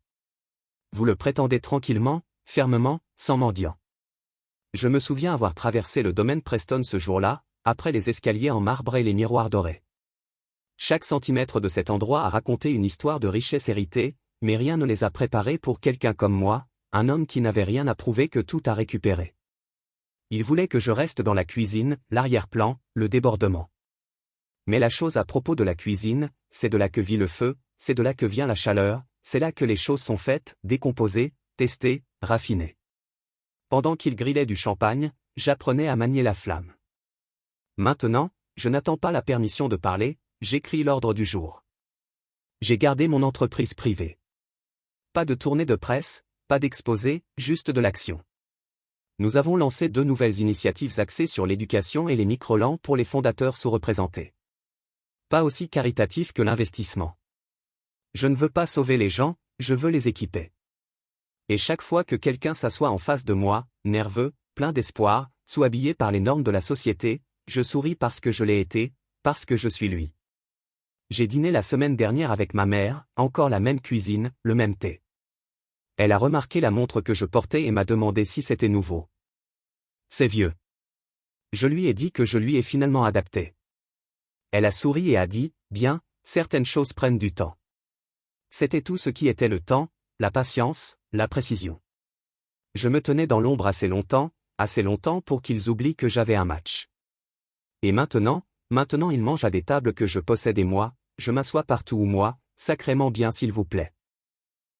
Vous le prétendez tranquillement, fermement, sans mendiant. Je me souviens avoir traversé le domaine Preston ce jour-là, après les escaliers en marbre et les miroirs dorés. Chaque centimètre de cet endroit a raconté une histoire de richesse héritée, mais rien ne les a préparés pour quelqu'un comme moi, un homme qui n'avait rien à prouver que tout à récupérer. Il voulait que je reste dans la cuisine, l'arrière-plan, le débordement. Mais la chose à propos de la cuisine, c'est de là que vit le feu, c'est de là que vient la chaleur, c'est là que les choses sont faites, décomposées, testées, raffinées. Pendant qu'il grillait du champagne, j'apprenais à manier la flamme. Maintenant, je n'attends pas la permission de parler, j'écris l'ordre du jour. J'ai gardé mon entreprise privée. Pas de tournée de presse, pas d'exposé, juste de l'action. Nous avons lancé 2 nouvelles initiatives axées sur l'éducation et les micro-lents pour les fondateurs sous-représentés. Pas aussi caritatif que l'investissement. Je ne veux pas sauver les gens, je veux les équiper. Et chaque fois que quelqu'un s'assoit en face de moi, nerveux, plein d'espoir, sous-habillé par les normes de la société, je souris parce que je l'ai été, parce que je suis lui. J'ai dîné la semaine dernière avec ma mère, encore la même cuisine, le même thé. Elle a remarqué la montre que je portais et m'a demandé si c'était nouveau. C'est vieux. Je lui ai dit que je lui ai finalement adapté. Elle a souri et a dit, bien, certaines choses prennent du temps. C'était tout ce qui était le temps, la patience, la précision. Je me tenais dans l'ombre assez longtemps pour qu'ils oublient que j'avais un match. Et maintenant ils mangent à des tables que je possède et moi, je m'assois partout où moi, sacrément bien s'il vous plaît.